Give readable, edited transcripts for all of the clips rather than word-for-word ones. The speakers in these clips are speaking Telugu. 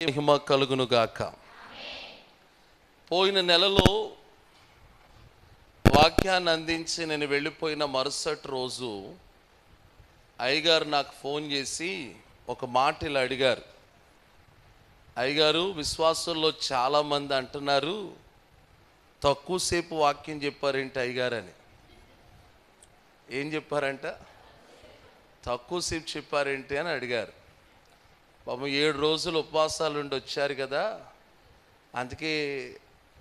మహిమ కలుగును గాక. పోయిన నెలలో వాక్యాన్ని అందించి నేను వెళ్ళిపోయిన మరుసటి రోజు అయ్యగారు నాకు ఫోన్ చేసి ఒక మాట ఇలా అడిగారు. అయ్యగారు, విశ్వాసుల్లో చాలామంది అంటున్నారు తక్కువసేపు వాక్యం చెప్పారేంటి అయ్యగారు అని. ఏం చెప్పారంట? తక్కువసేపు చెప్పారేంటి అని అడిగారు. పాపం 7 రోజులు ఉపవాసాలు ఉండి వచ్చారు కదా, అందుకే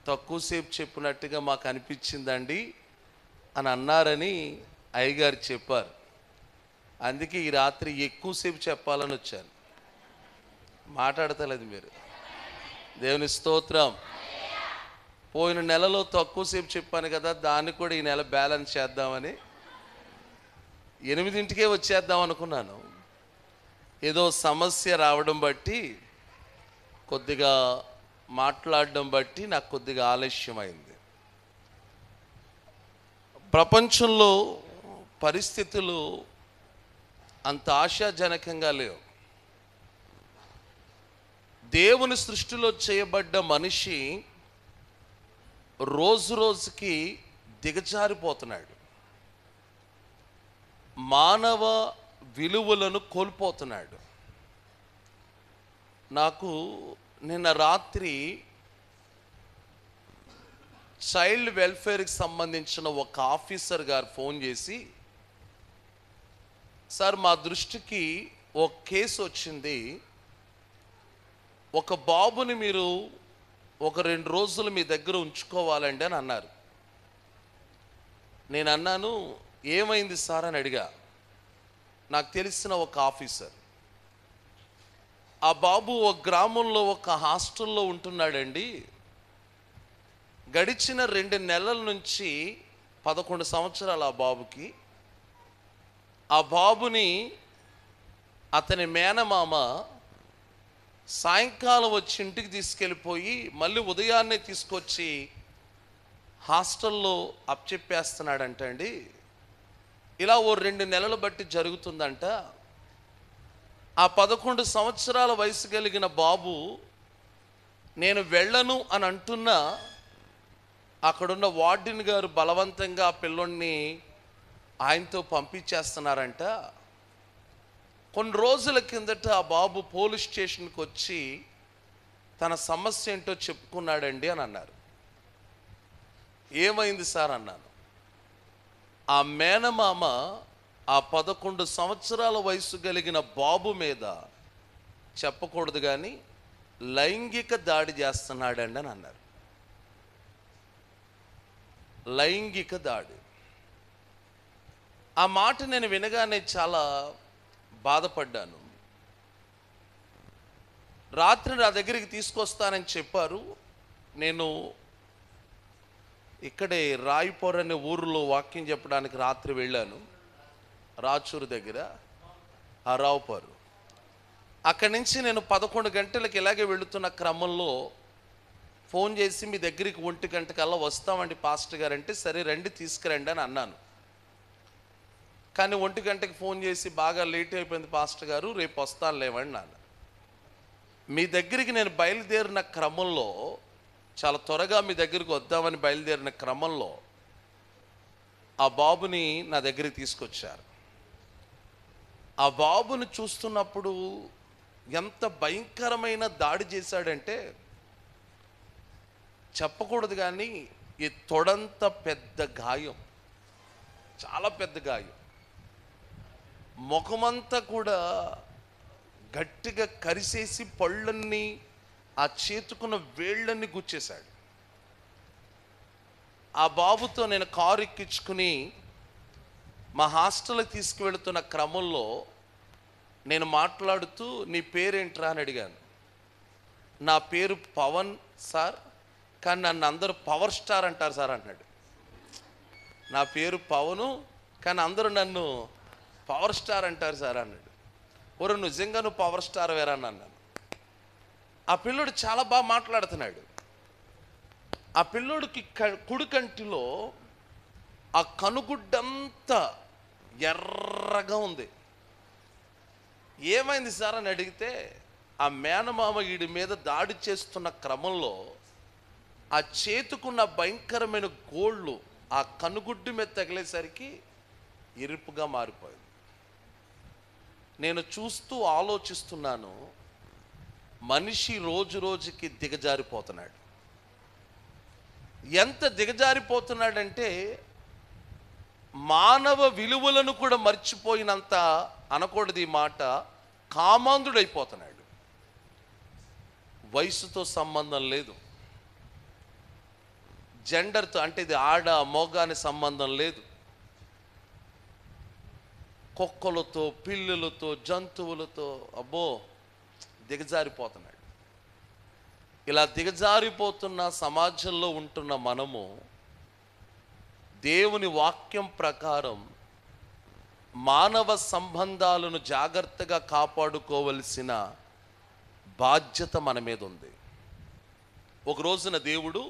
తక్కువసేపు చెప్పినట్టుగా మాకు అనిపించిందండి అని అన్నారని అయ్యగారు చెప్పారు. అందుకే ఈ రాత్రి ఎక్కువసేపు చెప్పాలని వచ్చాను. మాట్లాడతలేదు మీరు. దేవుని స్తోత్రం. పోయిన నెలలో తక్కువసేపు చెప్పాను కదా, దాన్ని కూడా ఈ నెల బ్యాలెన్స్ చేద్దామని 8ంటికే వచ్చేద్దాం అనుకున్నాను. ఏదో సమస్య రావడం బట్టి, కొద్దిగా మాట్లాడడం బట్టి నాకు కొద్దిగా ఆలస్యమైంది. ప్రపంచంలో పరిస్థితులు అంత ఆశాజనకంగా లేవు. దేవుని సృష్టిలో చేయబడ్డ మనిషి రోజు రోజుకి దిగజారిపోతున్నాడు. మానవ విలువలను కోల్పోతున్నాడు. నాకు నిన్న రాత్రి చైల్డ్ వెల్ఫేర్కి సంబంధించిన ఒక ఆఫీసర్ గారు ఫోన్ చేసి, సార్ మా దృష్టికి ఒక కేసు వచ్చింది, ఒక బాబుని మీరు ఒక 2 రోజులు మీ దగ్గర ఉంచుకోవాలండి అని అన్నారు. నేను అన్నాను, ఏమైంది సార్ అని అడిగా. నాకు తెలిసిన ఒక ఆఫీసర్, ఆ బాబు ఒక గ్రామంలో ఒక హాస్టల్లో ఉంటున్నాడండి. గడిచిన 2 నెలల నుంచి 11 సంవత్సరాలు ఆ బాబుకి. ఆ బాబుని అతని మేనమామ సాయంకాలం వచ్చి ఇంటికి తీసుకెళ్ళిపోయి మళ్ళీ ఉదయాన్నే తీసుకొచ్చి హాస్టల్లో అప్పచెప్పేస్తున్నాడంట అండి. ఇలా ఓ 2 నెలలు బట్టి జరుగుతుందంట. ఆ 11 సంవత్సరాల వయసు కలిగిన బాబు నేను వెళ్ళను అని అంటున్నా, అక్కడున్న వార్డెన్ గారు బలవంతంగా ఆ పిల్లోడిని ఆయనతో పంపించేస్తున్నారంట. కొన్ని రోజుల కిందట ఆ బాబు పోలీస్ స్టేషన్కి వచ్చి తన సమస్య ఏంటో చెప్పుకున్నాడండి అని అన్నారు. ఏమైంది సార్ అన్నాను. ఆ మేనమామ ఆ 11 సంవత్సరాల వయసు కలిగిన బాబు మీద చెప్పకూడదు కానీ లైంగిక దాడి చేస్తున్నాడండి అని అన్నారు. లైంగిక దాడి. ఆ మాట నేను వినగానే చాలా బాధపడ్డాను. రాత్రి నా దగ్గరికి తీసుకొస్తానని చెప్పారు. నేను ఇక్కడే రాయిపోర్ అనే ఊరిలో వాక్యం చెప్పడానికి రాత్రి వెళ్ళాను. రాచూరు దగ్గర ఆ రావుపారు. అక్కడి నుంచి నేను 11 గంటలకు ఇలాగే వెళుతున్న క్రమంలో ఫోన్ చేసి మీ దగ్గరికి 1 గంటకల్లా వస్తామండి పాస్టర్ గారు అంటే, సరే రండి తీసుకురండి అని అన్నాను. కానీ 1 గంటకి ఫోన్ చేసి బాగా లేట్ అయిపోయింది పాస్టర్ గారు, రేపు వస్తాను లేవండి నాన్న. మీ దగ్గరికి నేను బయలుదేరిన క్రమంలో, చాలా త్వరగా మీ దగ్గరికి వద్దామని బయలుదేరిన క్రమంలో ఆ బాబుని నా దగ్గరికి తీసుకొచ్చారు. ఆ బాబుని చూస్తున్నప్పుడు ఎంత భయంకరమైన దాడి చేశాడంటే చెప్పకూడదు కానీ, ఈ తొడంత పెద్ద గాయం, చాలా పెద్ద గాయం. ముఖమంతా కూడా గట్టిగా కరిసేసి పళ్ళన్నీ, ఆ చేతుకున్న వేళ్ళన్నీ గుచ్చేశాడు. ఆ బాబుతో నేను కారు ఎక్కించుకుని మా హాస్టల్కి తీసుకువెళుతున్న క్రమంలో నేను మాట్లాడుతూ, నీ పేరేంట్రా అని అడిగాను. నా పేరు పవన్ సార్, కానీ నన్ను అందరూ పవర్ స్టార్ అంటారు సార్ అన్నాడు. నా పేరు పవను, కానీ అందరూ నన్ను పవర్ స్టార్ అంటారు సార్ అన్నాడు. ఒరు నిజంగా నువ్వు పవర్ స్టార్ వేరా అన్నాను. ఆ పిల్లోడు చాలా బాగా మాట్లాడుతున్నాడు. ఆ పిల్లోడికి కుడి కంటిలో ఆ కనుగుడ్డంతా ఎర్రగా ఉంది. ఏమైంది సార్ అని అడిగితే, ఆ మేనమామ వీడి మీద దాడి చేస్తున్న క్రమంలో ఆ చేతుకున్న భయంకరమైన గోళ్ళు ఆ కనుగుడ్డు మీద తగిలేసరికి ఎరుపుగా మారిపోయింది. నేను చూస్తూ ఆలోచిస్తున్నాను, మనిషి రోజు రోజుకి దిగజారిపోతున్నాడు. ఎంత దిగజారిపోతున్నాడంటే మానవ విలువలను కూడా మర్చిపోయినంత, అనకూడదు ఈ మాట, కామాంధుడైపోతున్నాడు. వయసుతో సంబంధం లేదు, జెండర్తో అంటే ఇది ఆడ మోగ అనే సంబంధం లేదు. కుక్కలతో, పిల్లులతో, జంతువులతో అబ్బో దిగజారిపోతున్నాడు. ఇలా దిగజారిపోతున్న సమాజంలో ఉంటున్న మనము దేవుని వాక్యం ప్రకారం మానవ సంబంధాలను జాగ్రత్తగా కాపాడుకోవలసిన బాధ్యత మన మీద ఉంది. ఒక రోజున దేవుడు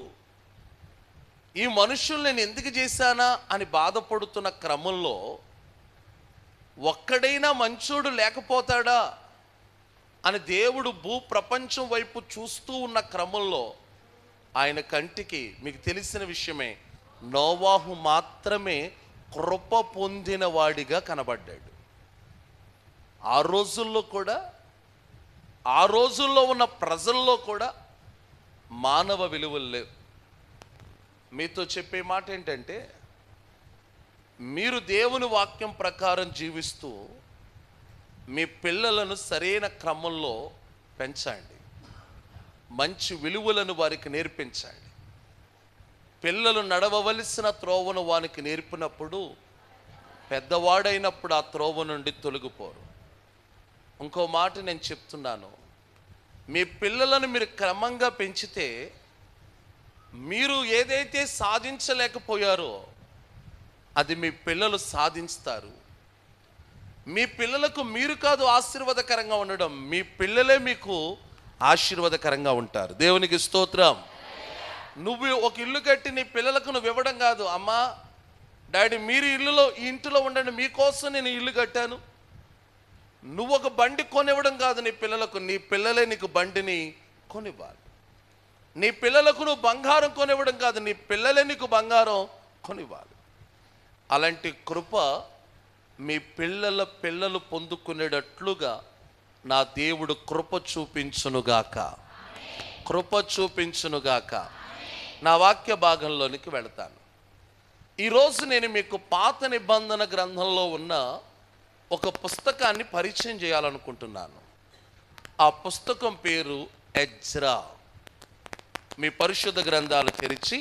ఈ మనుషుల్ని నేను ఎందుకు చేశానా అని బాధపడుతున్న క్రమంలో ఒక్కడైనా మంచోడు లేకపోతాడా అని దేవుడు భూప్రపంచం వైపు చూస్తూ ఉన్న క్రమంలో ఆయన కంటికి, మీకు తెలిసిన విషయమే, నోవాహు మాత్రమే కృప పొందిన వాడిగా కనబడ్డాడు. ఆ రోజుల్లో ఉన్న ప్రజల్లో కూడా మానవ విలువలు లేవు. మీతో చెప్పే మాట ఏంటంటే, మీరు దేవుని వాక్యం ప్రకారం జీవిస్తూ మీ పిల్లలను సరైన క్రమంలో పెంచండి, మంచి విలువలను వారికి నేర్పించండి. పిల్లలు నడవవలసిన త్రోవను వానికి నేర్పినప్పుడు పెద్దవాడైనప్పుడు ఆ త్రోవ నుండి తొలగిపోరు. ఇంకో మాట నేను చెప్తున్నాను, మీ పిల్లలను మీరు క్రమంగా పెంచితే మీరు ఏదైతే సాధించలేకపోయారో అది మీ పిల్లలు సాధిస్తారు. మీ పిల్లలకు మీరు కాదు ఆశీర్వాదకరంగా ఉండడం, మీ పిల్లలే మీకు ఆశీర్వాదకరంగా ఉంటారు. దేవునికి స్తోత్రం. నువ్వు ఒక ఇల్లు కట్టి నీ పిల్లలకు నువ్వు ఇవ్వడం కాదు, అమ్మా డాడీ మీరు ఈ ఇంటిలో ఉండండి, మీకోసం నేను ఇల్లు కట్టాను. నువ్వు ఒక బండి కొనివ్వడం కాదు నీ పిల్లలకు, నీ పిల్లలే నీకు బండిని కొనివ్వాలి. నీ పిల్లలకు నువ్వు బంగారం కొనివ్వడం కాదు, నీ పిల్లలే నీకు బంగారం కొనివ్వాలి. అలాంటి కృప మీ పిల్లలు పొందుకునేటట్లుగా నా దేవుడు కృప చూపించునుగాక, కృప చూపించునుగాక. నా వాక్య భాగంలోనికి వెళతాను. ఈరోజు నేను మీకు పాత నిబంధన గ్రంథంలో ఉన్న ఒక పుస్తకాన్ని పరిచయం చేయాలనుకుంటున్నాను. ఆ పుస్తకం పేరు ఎజ్రా. మీ పరిశుద్ధ గ్రంథాలు తెరిచి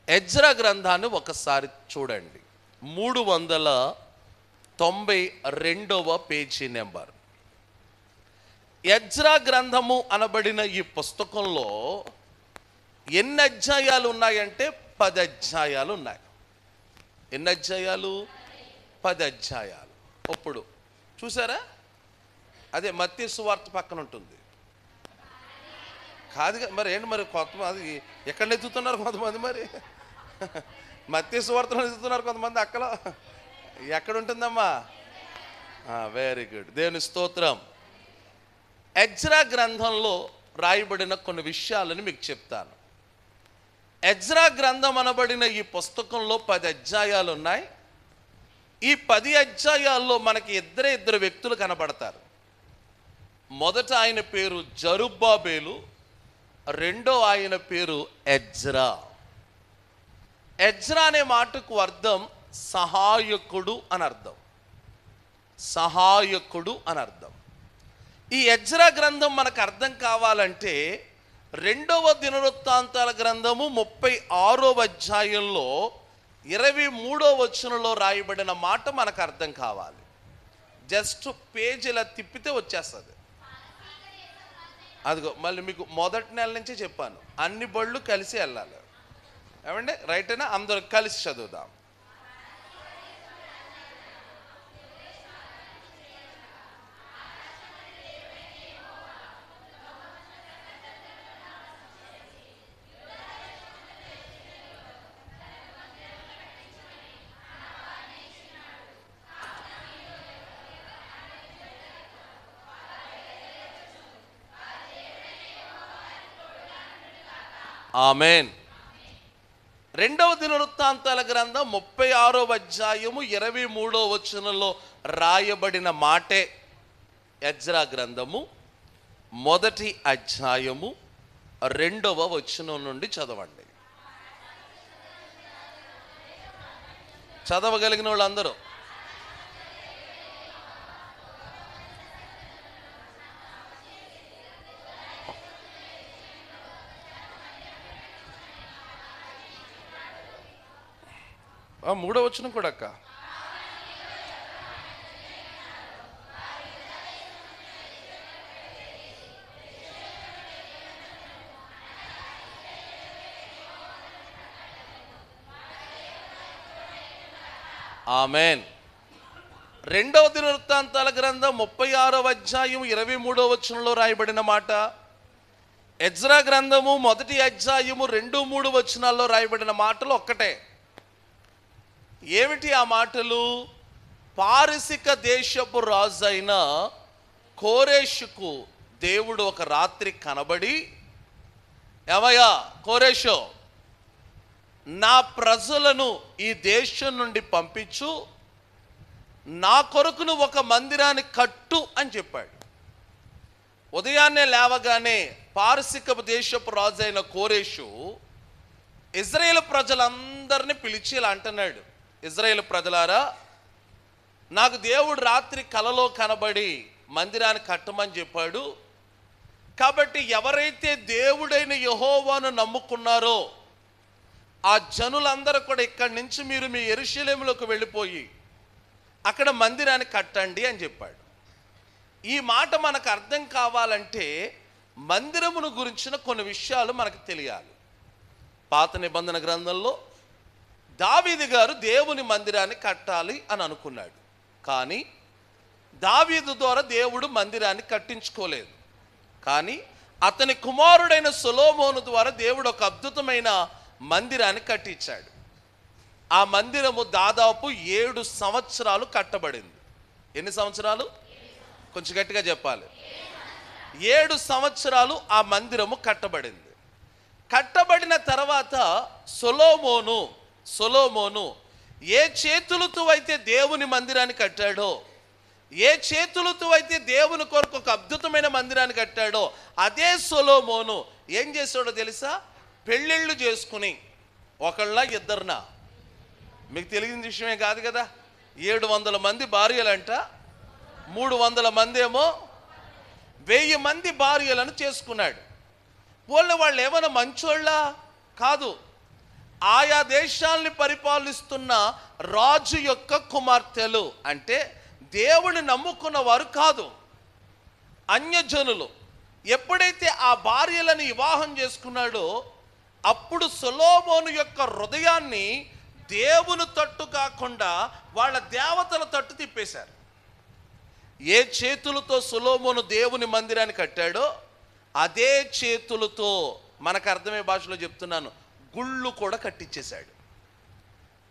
ఎజ్రా గ్రంథాన్ని ఒకసారి చూడండి. 392వ పేజీ నెంబర్. ఎజ్రా గ్రంథము అనబడిన ఈ పుస్తకంలో ఎన్ని అధ్యాయాలు ఉన్నాయంటే 10 అధ్యాయాలు ఉన్నాయి. ఎన్ని అధ్యాయాలు? 10 అధ్యాయాలు. ఇప్పుడు చూసారా, అదే మత్తయి సువార్త పక్కన ఉంటుంది కాదు మరి. ఏంటి మరి కొంతమంది ఎక్కడ ఎత్తుతున్నారు కొంతమంది, మరి మత్తయి సువార్తలో ఎత్తుతున్నారు కొంతమంది, అక్కలో ఎక్కడ ఉంటుందమ్మా? వెరీ గుడ్, దేవుని స్తోత్రం. ఎజ్రా గ్రంథంలో రాయబడిన కొన్ని విషయాలను మీకు చెప్తాను. ఎజ్రా గ్రంథం అనబడిన ఈ పుస్తకంలో 10 అధ్యాయాలు ఉన్నాయి. ఈ 10 అధ్యాయాల్లో మనకి ఇద్దరు వ్యక్తులు కనబడతారు. మొదట ఆయన పేరు జరుబ్బాబేలు, రెండో ఆయన పేరు ఎజ్రా. ఎజ్రా అనే మాటకు అర్థం సహాయకుడు అని అర్థం, సహాయకుడు అని అర్థం. ఈ ఎజ్రా గ్రంథం మనకు అర్థం కావాలంటే 2వ దినవృత్తాంతాల గ్రంథము 36వ అధ్యాయంలో 23వ వచనంలో రాయబడిన మాట మనకు అర్థం కావాలి. జస్ట్ పేజ్ ఇలా తిప్పితే వచ్చేస్తుంది. అదిగో మళ్ళీ మీకు మొదటి నెల నుంచే చెప్పాను, అన్ని బళ్ళు కలిసి వెళ్ళాలి. ఏమండి రైట్ అయినా? అందరూ కలిసి చదువుదాం. ఆమెన్. రెండవ దినవృత్తాంతాల గ్రంథం 36వ అధ్యాయము 23వ వచనంలో రాయబడిన మాటే ఎజ్రా గ్రంథము 1వ అధ్యాయము 2వ వచనం నుండి చదవండి. చదవగలిగిన వాళ్ళందరూ మూడో వచనం కూడా అక్క. ఆమెన్. రెండవ దినవృత్తాంతాల గ్రంథం 36వ అధ్యాయం 23వ వచనంలో రాయబడిన మాట, ఎజ్రా గ్రంథము 1వ అధ్యాయము 2, 3 వచనాల్లో రాయబడిన మాటలు ఒక్కటే. ఏమిటి ఆ మాటలు? పారసిక దేశపు రాజు అయిన కోరేషుకు దేవుడు ఒక రాత్రి కనబడి, ఏమయ్యా కోరేషు, నా ప్రజలను ఈ దేశం నుండి పంపించు, నా కొరకును ఒక మందిరాన్ని కట్టు అని చెప్పాడు. ఉదయాన్నే లేవగానే పారసిక దేశపు రాజు అయిన కోరేషు ఇజ్రాయేల్ ప్రజలందరినీ పిలిచి ఇలా అంటున్నాడు, ఇజ్రాయేల్ ప్రజలారా, నాకు దేవుడు రాత్రి కలలో కనబడి మందిరాన్ని కట్టమని చెప్పాడు. కాబట్టి ఎవరైతే దేవుడైన యెహోవాను నమ్ముకున్నారో ఆ జనులందరూ కూడా ఇక్కడి నుంచి మీరు మీ యెరూషలేములోకి వెళ్ళిపోయి అక్కడ మందిరాన్ని కట్టండి అని చెప్పాడు. ఈ మాట మనకు అర్థం కావాలంటే మందిరమును గురించిన కొన్ని విషయాలు మనకు తెలియాలి. పాత నిబంధన గ్రంథంలో దావీదు గారు దేవుని మందిరాన్ని కట్టాలి అని అనుకున్నాడు. కానీ దావీదు ద్వారా దేవుడు మందిరాన్ని కట్టించుకోలేదు. కానీ అతని కుమారుడైన సొలొమోను ద్వారా దేవుడు ఒక అద్భుతమైన మందిరాన్ని కట్టించాడు. ఆ మందిరము దాదాపు 7 సంవత్సరాలు కట్టబడింది. ఎన్ని సంవత్సరాలు? కొంచెం గట్టిగా చెప్పాలి. 7 సంవత్సరాలు ఆ మందిరము కట్టబడింది. కట్టబడిన తర్వాత సొలొమోను ఏ చేతులతో అయితే దేవుని మందిరాన్ని కట్టాడో, ఏ చేతులతో అయితే దేవుని కొరకు ఒక అద్భుతమైన మందిరాన్ని కట్టాడో, అదే సొలొమోను ఏం చేశాడో తెలుసా? పెళ్ళిళ్ళు చేసుకుని, ఒకళ్ళ ఇద్దరునా, మీకు తెలియని విషయమే కాదు కదా, 700 మంది భార్యలంట, 300 మంది ఏమో 1000 మంది భార్యలను చేసుకున్నాడు. వాళ్ళు ఏమైనా మంచోళ్ళ కాదు, ఆయా దేశాలని పరిపాలిస్తున్న రాజు యొక్క కుమార్తెలు. అంటే దేవుని నమ్ముకున్న వారు కాదు, అన్యజనులు. ఎప్పుడైతే ఆ భార్యలను వివాహం చేసుకున్నాడో అప్పుడు సొలొమోను యొక్క హృదయాన్ని దేవుని తట్టు కాకుండా వాళ్ళ దేవతల తట్టు తిప్పేశారు. ఏ చేతులతో సొలొమోను దేవుని మందిరాన్ని కట్టాడో అదే చేతులతో, మనకు అర్థమయ్యే భాషలో చెప్తున్నాను, గుళ్ళు కూడా కట్టించేశాడు.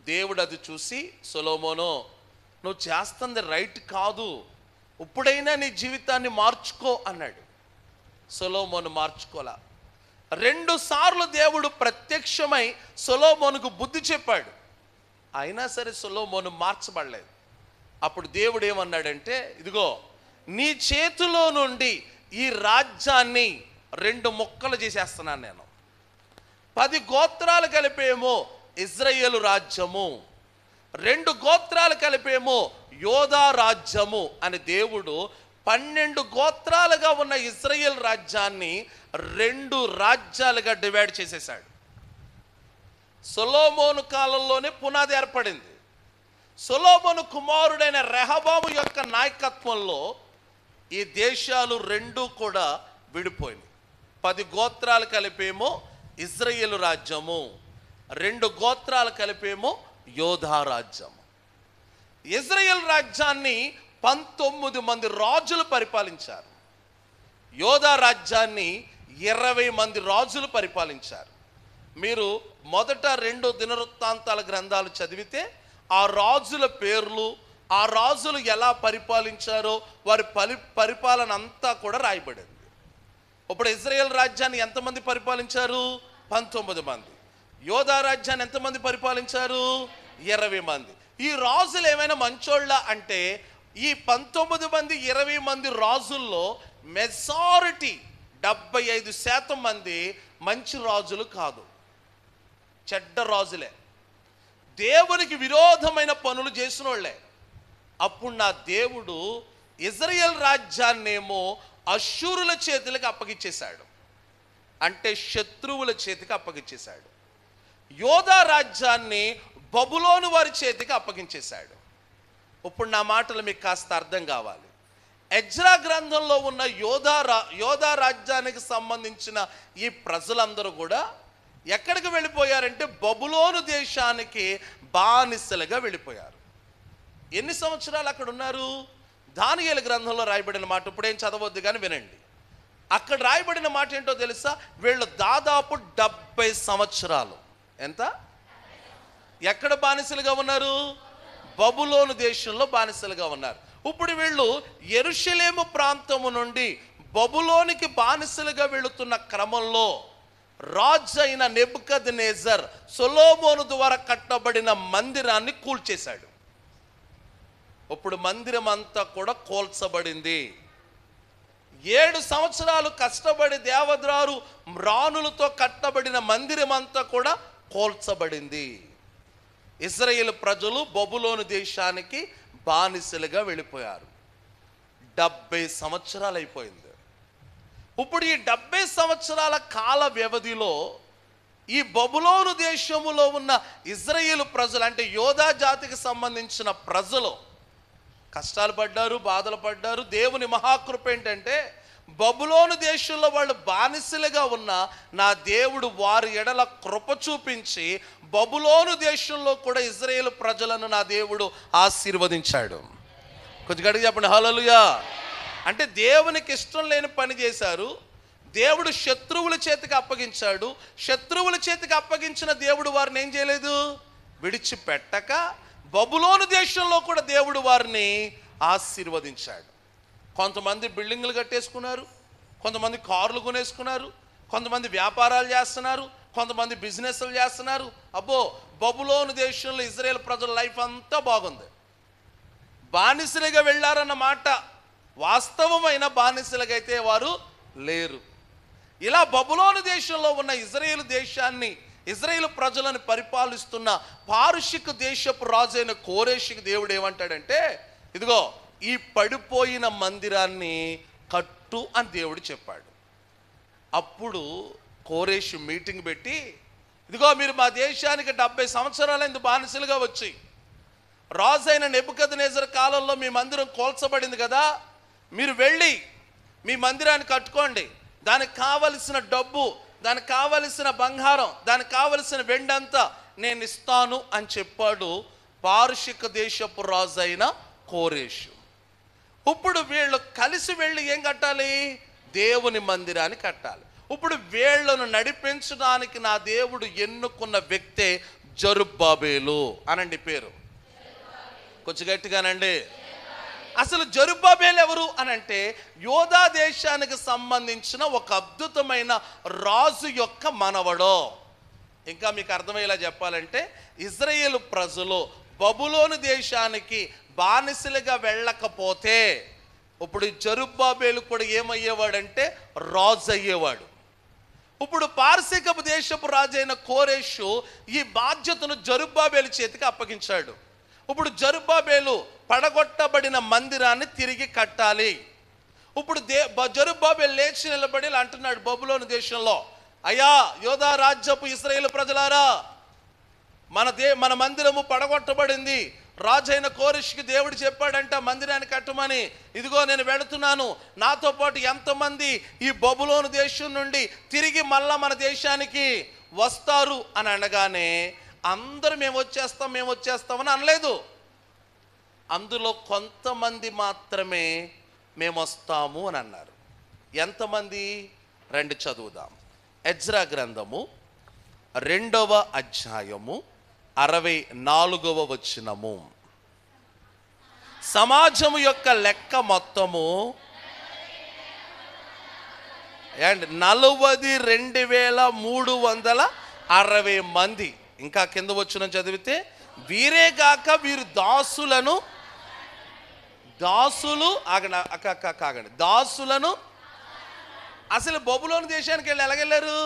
దేవుడు అది చూసి, సొలొమోను నువ్వు చేస్తుంది రైట్ కాదు, ఇప్పుడైనా నీ జీవితాన్ని మార్చుకో అన్నాడు. సొలొమోను మార్చుకోలా. 2 సార్లు దేవుడు ప్రత్యక్షమై సొలొమోనుకు బుద్ధి చెప్పాడు. అయినా సరే సొలొమోను మార్చబడలేదు. అప్పుడు దేవుడు ఏమన్నాడంటే, ఇదిగో నీ చేతిలో నుండి ఈ రాజ్యాన్ని 2 ముక్కలు చేసేస్తున్నాను నేను. 10 గోత్రాలు కలిపేమో ఇజ్రాయేలు రాజ్యము, 2 గోత్రాలు కలిపేమో యోధా రాజ్యము అని దేవుడు 12 గోత్రాలుగా ఉన్న ఇజ్రాయేల్ రాజ్యాన్ని 2 రాజ్యాలుగా డివైడ్ చేసేశాడు. సొలొమోను కాలంలోనే పునాది ఏర్పడింది. సొలొమోను కుమారుడైన రెహబాము యొక్క నాయకత్వంలో ఈ దేశాలు 2 కూడా విడిపోయినాయి. 10 గోత్రాలు కలిపేమో ఇజ్రాయేలు రాజ్యము, 2 గోత్రాలు కలిపేమో యోధా రాజ్యము. ఇజ్రాయేల్ రాజ్యాన్ని 19 మంది రాజులు పరిపాలించారు. యోధా రాజ్యాన్ని 20 మంది రాజులు పరిపాలించారు. మీరు మొదట 2 దినవృత్తాంతాల గ్రంథాలు చదివితే ఆ రాజుల పేర్లు, ఆ రాజులు ఎలా పరిపాలించారో వారి పరిపాలన అంతా కూడా రాయబడింది. ఇప్పుడు ఇజ్రాయేల్ రాజ్యాన్ని ఎంతమంది పరిపాలించారు? 19 మంది. యోధా రాజ్యాన్ని ఎంతమంది పరిపాలించారు? 20 మంది. ఈ రాజులు ఏమైనా మంచోళ్ళ అంటే ఈ 19 మంది 20 మంది రాజుల్లో మెజారిటీ 75% మంది మంచి రాజులు కాదు, చెడ్డ రాజులే, దేవునికి విరోధమైన పనులు చేసిన వాళ్ళే. అప్పుడు నా దేవుడు ఇజ్రాయేల్ రాజ్యాన్నేమో అష్షూరుల చేతులకు అప్పగిచ్చేశాడు, అంటే శత్రువుల చేతికి అప్పగిచ్చేశాడు. యోధా రాజ్యాన్ని బబులోను వారి చేతికి అప్పగించేశాడు. ఇప్పుడు నా మాటలు మీకు కాస్త అర్థం కావాలి. ఎజ్రా గ్రంథంలో ఉన్న యోధా రాజ్యానికి సంబంధించిన ఈ ప్రజలందరూ కూడా ఎక్కడికి వెళ్ళిపోయారంటే బబులోను దేశానికి బానిసలుగా వెళ్ళిపోయారు. ఎన్ని సంవత్సరాలు అక్కడ ఉన్నారు? దానియేలు గ్రంథంలో రాయబడిన మాట, ఇప్పుడేం చదవద్దు కానీ వినండి. అక్కడ రాయబడిన మాట ఏంటో తెలుసా? వీళ్ళు దాదాపు 70 సంవత్సరాలు. ఎంత? ఎక్కడ బానిసలుగా ఉన్నారు? బబులోను దేశంలో బానిసలుగా ఉన్నారు. ఇప్పుడు వీళ్ళు యెరూషలేము ప్రాంతము నుండి బబులోనికి బానిసలుగా వెళుతున్న క్రమంలో రాజు అయిన నెబుకద్నెజర్ సొలొమోను ద్వారా కట్టబడిన మందిరాన్ని కూల్చేశాడు. ఇప్పుడు మందిరం అంతా కూడా కూల్చబడింది. 7 సంవత్సరాలు కష్టపడి దేవద్రారు రాణులతో కట్టబడిన మందిరం అంతా కూడా కూల్చబడింది. ఇశ్రాయేలు ప్రజలు బబులోను దేశానికి బానిసలుగా వెళ్ళిపోయారు. 70 సంవత్సరాలు అయిపోయింది. ఇప్పుడు ఈ 70 సంవత్సరాల కాల వ్యవధిలో ఈ బబులోను దేశములో ఉన్న ఇశ్రాయేలు ప్రజలు, అంటే యోధా జాతికి సంబంధించిన ప్రజలు కష్టాలు పడ్డారు, బాధలు పడ్డారు. దేవుని మహాకృప ఏంటంటే బబులోను దేశంలో వాళ్ళు బానిసలుగా ఉన్న నా దేవుడు వారి ఎడల కృప చూపించి బబులోను దేశంలో కూడా ఇశ్రాయేలు ప్రజలను నా దేవుడు ఆశీర్వదించాడు. కొంచెం గట్టిగా చెప్పండి హల్లెలూయా. అంటే దేవునికి ఇష్టం లేని పని చేశారు, దేవుడు శత్రువుల చేతికి అప్పగించాడు. శత్రువుల చేతికి అప్పగించిన దేవుడు వారిని ఏం చేయలేదు? విడిచిపెట్టక బబులోను దేశంలో కూడా దేవుడు వారిని ఆశీర్వదించాడు. కొంతమంది బిల్డింగులు కట్టేసుకున్నారు, కొంతమంది కార్లు కొనేసుకున్నారు, కొంతమంది వ్యాపారాలు చేస్తున్నారు, కొంతమంది బిజినెస్లు చేస్తున్నారు. అబ్బో, బబులోను దేశంలో ఇజ్రాయేల్ ప్రజల లైఫ్ అంతా బాగుంది. బానిసలుగా వెళ్ళారన్న మాట వాస్తవమైన బానిసలుగా అయితే వారు లేరు. ఇలా బబులోను దేశంలో ఉన్న ఇజ్రాయేల్ దేశాన్ని, ఇజ్రాయేల్ ప్రజలను పరిపాలిస్తున్న పారుషిక దేశపు రాజైన కోరేషుకి దేవుడు ఏమంటాడంటే, ఇదిగో ఈ పడిపోయిన మందిరాన్ని కట్టు అని దేవుడు చెప్పాడు. అప్పుడు కోరేషు మీటింగ్ పెట్టి, ఇదిగో మీరు మా దేశానికి 70 సంవత్సరాలైంది బానిసలుగా వచ్చి, రాజైన నెబుకద్నెజర్ కాలంలో మీ మందిరం కూల్చబడింది కదా, మీరు వెళ్ళి మీ మందిరాన్ని కట్టుకోండి, దానికి కావలసిన డబ్బు, దానికి కావలసిన బంగారం, దానికి కావలసిన వెండంతా నేను ఇస్తాను అని చెప్పాడు పారుషిక దేశపు రాజు అయిన కోరేషు. ఇప్పుడు వీళ్ళు కలిసి వెళ్ళి ఏం కట్టాలి? దేవుని మందిరాన్ని కట్టాలి. ఇప్పుడు వీళ్ళను నడిపించడానికి నా దేవుడు ఎన్నుకున్న వ్యక్తే జరుబ్బాబేలు. అనండి పేరు, కొంచెం గట్టిగానండి. అసలు జరుబ్బాబేలు ఎవరు అనంటే యోధా దేశానికి సంబంధించిన ఒక అద్భుతమైన రాజు యొక్క మనవడో. ఇంకా మీకు అర్థమయ్యేలా చెప్పాలంటే ఇజ్రాయేలు ప్రజలు బబులోను దేశానికి బానిసలుగా వెళ్ళకపోతే ఇప్పుడు జరుబ్బాబేలు కూడా ఏమయ్యేవాడంటే రాజు అయ్యేవాడు. ఇప్పుడు పారసీకపు దేశపు రాజైన కోరేషు ఈ బాధ్యతను జరుబ్బాబేలు చేతికి అప్పగించాడు. ఇప్పుడు జరుబ్బాబేలు పడగొట్టబడిన మందిరాన్ని తిరిగి కట్టాలి. ఇప్పుడు జరుబ్బాబేలు లేచి నిలబడి అంటున్నాడు బబులోను దేశంలో, అయ్యా యోధా రాజ్యపు ఇశ్రాయేలు ప్రజలారా, మన మందిరము పడగొట్టబడింది, రాజైన కోరెషుకి దేవుడు చెప్పాడంట మందిరాన్ని కట్టమని. ఇదిగో నేను వెళుతున్నాను, నాతో పాటు ఎంతమంది ఈ బబులోను దేశం నుండి తిరిగి మళ్ళా మన దేశానికి వస్తారు అని అనగానే అందరూ మేము వచ్చేస్తామని అనలేదు. అందులో కొంతమంది మాత్రమే మేము వస్తాము అని అన్నారు. ఎంతమంది? రండి చదువుదాం. ఎజ్రా గ్రంథము 2వ అధ్యాయము 64వ వచనము. సమాజము యొక్క లెక్క మొత్తము అండ్ 42,360 మంది. ఇంకా కింద వచ్చిన చదివితే, వీరేగాక వీరు దాసులను అసలు బబులోను దేశానికి వెళ్ళి ఎలాగెళ్ళారు?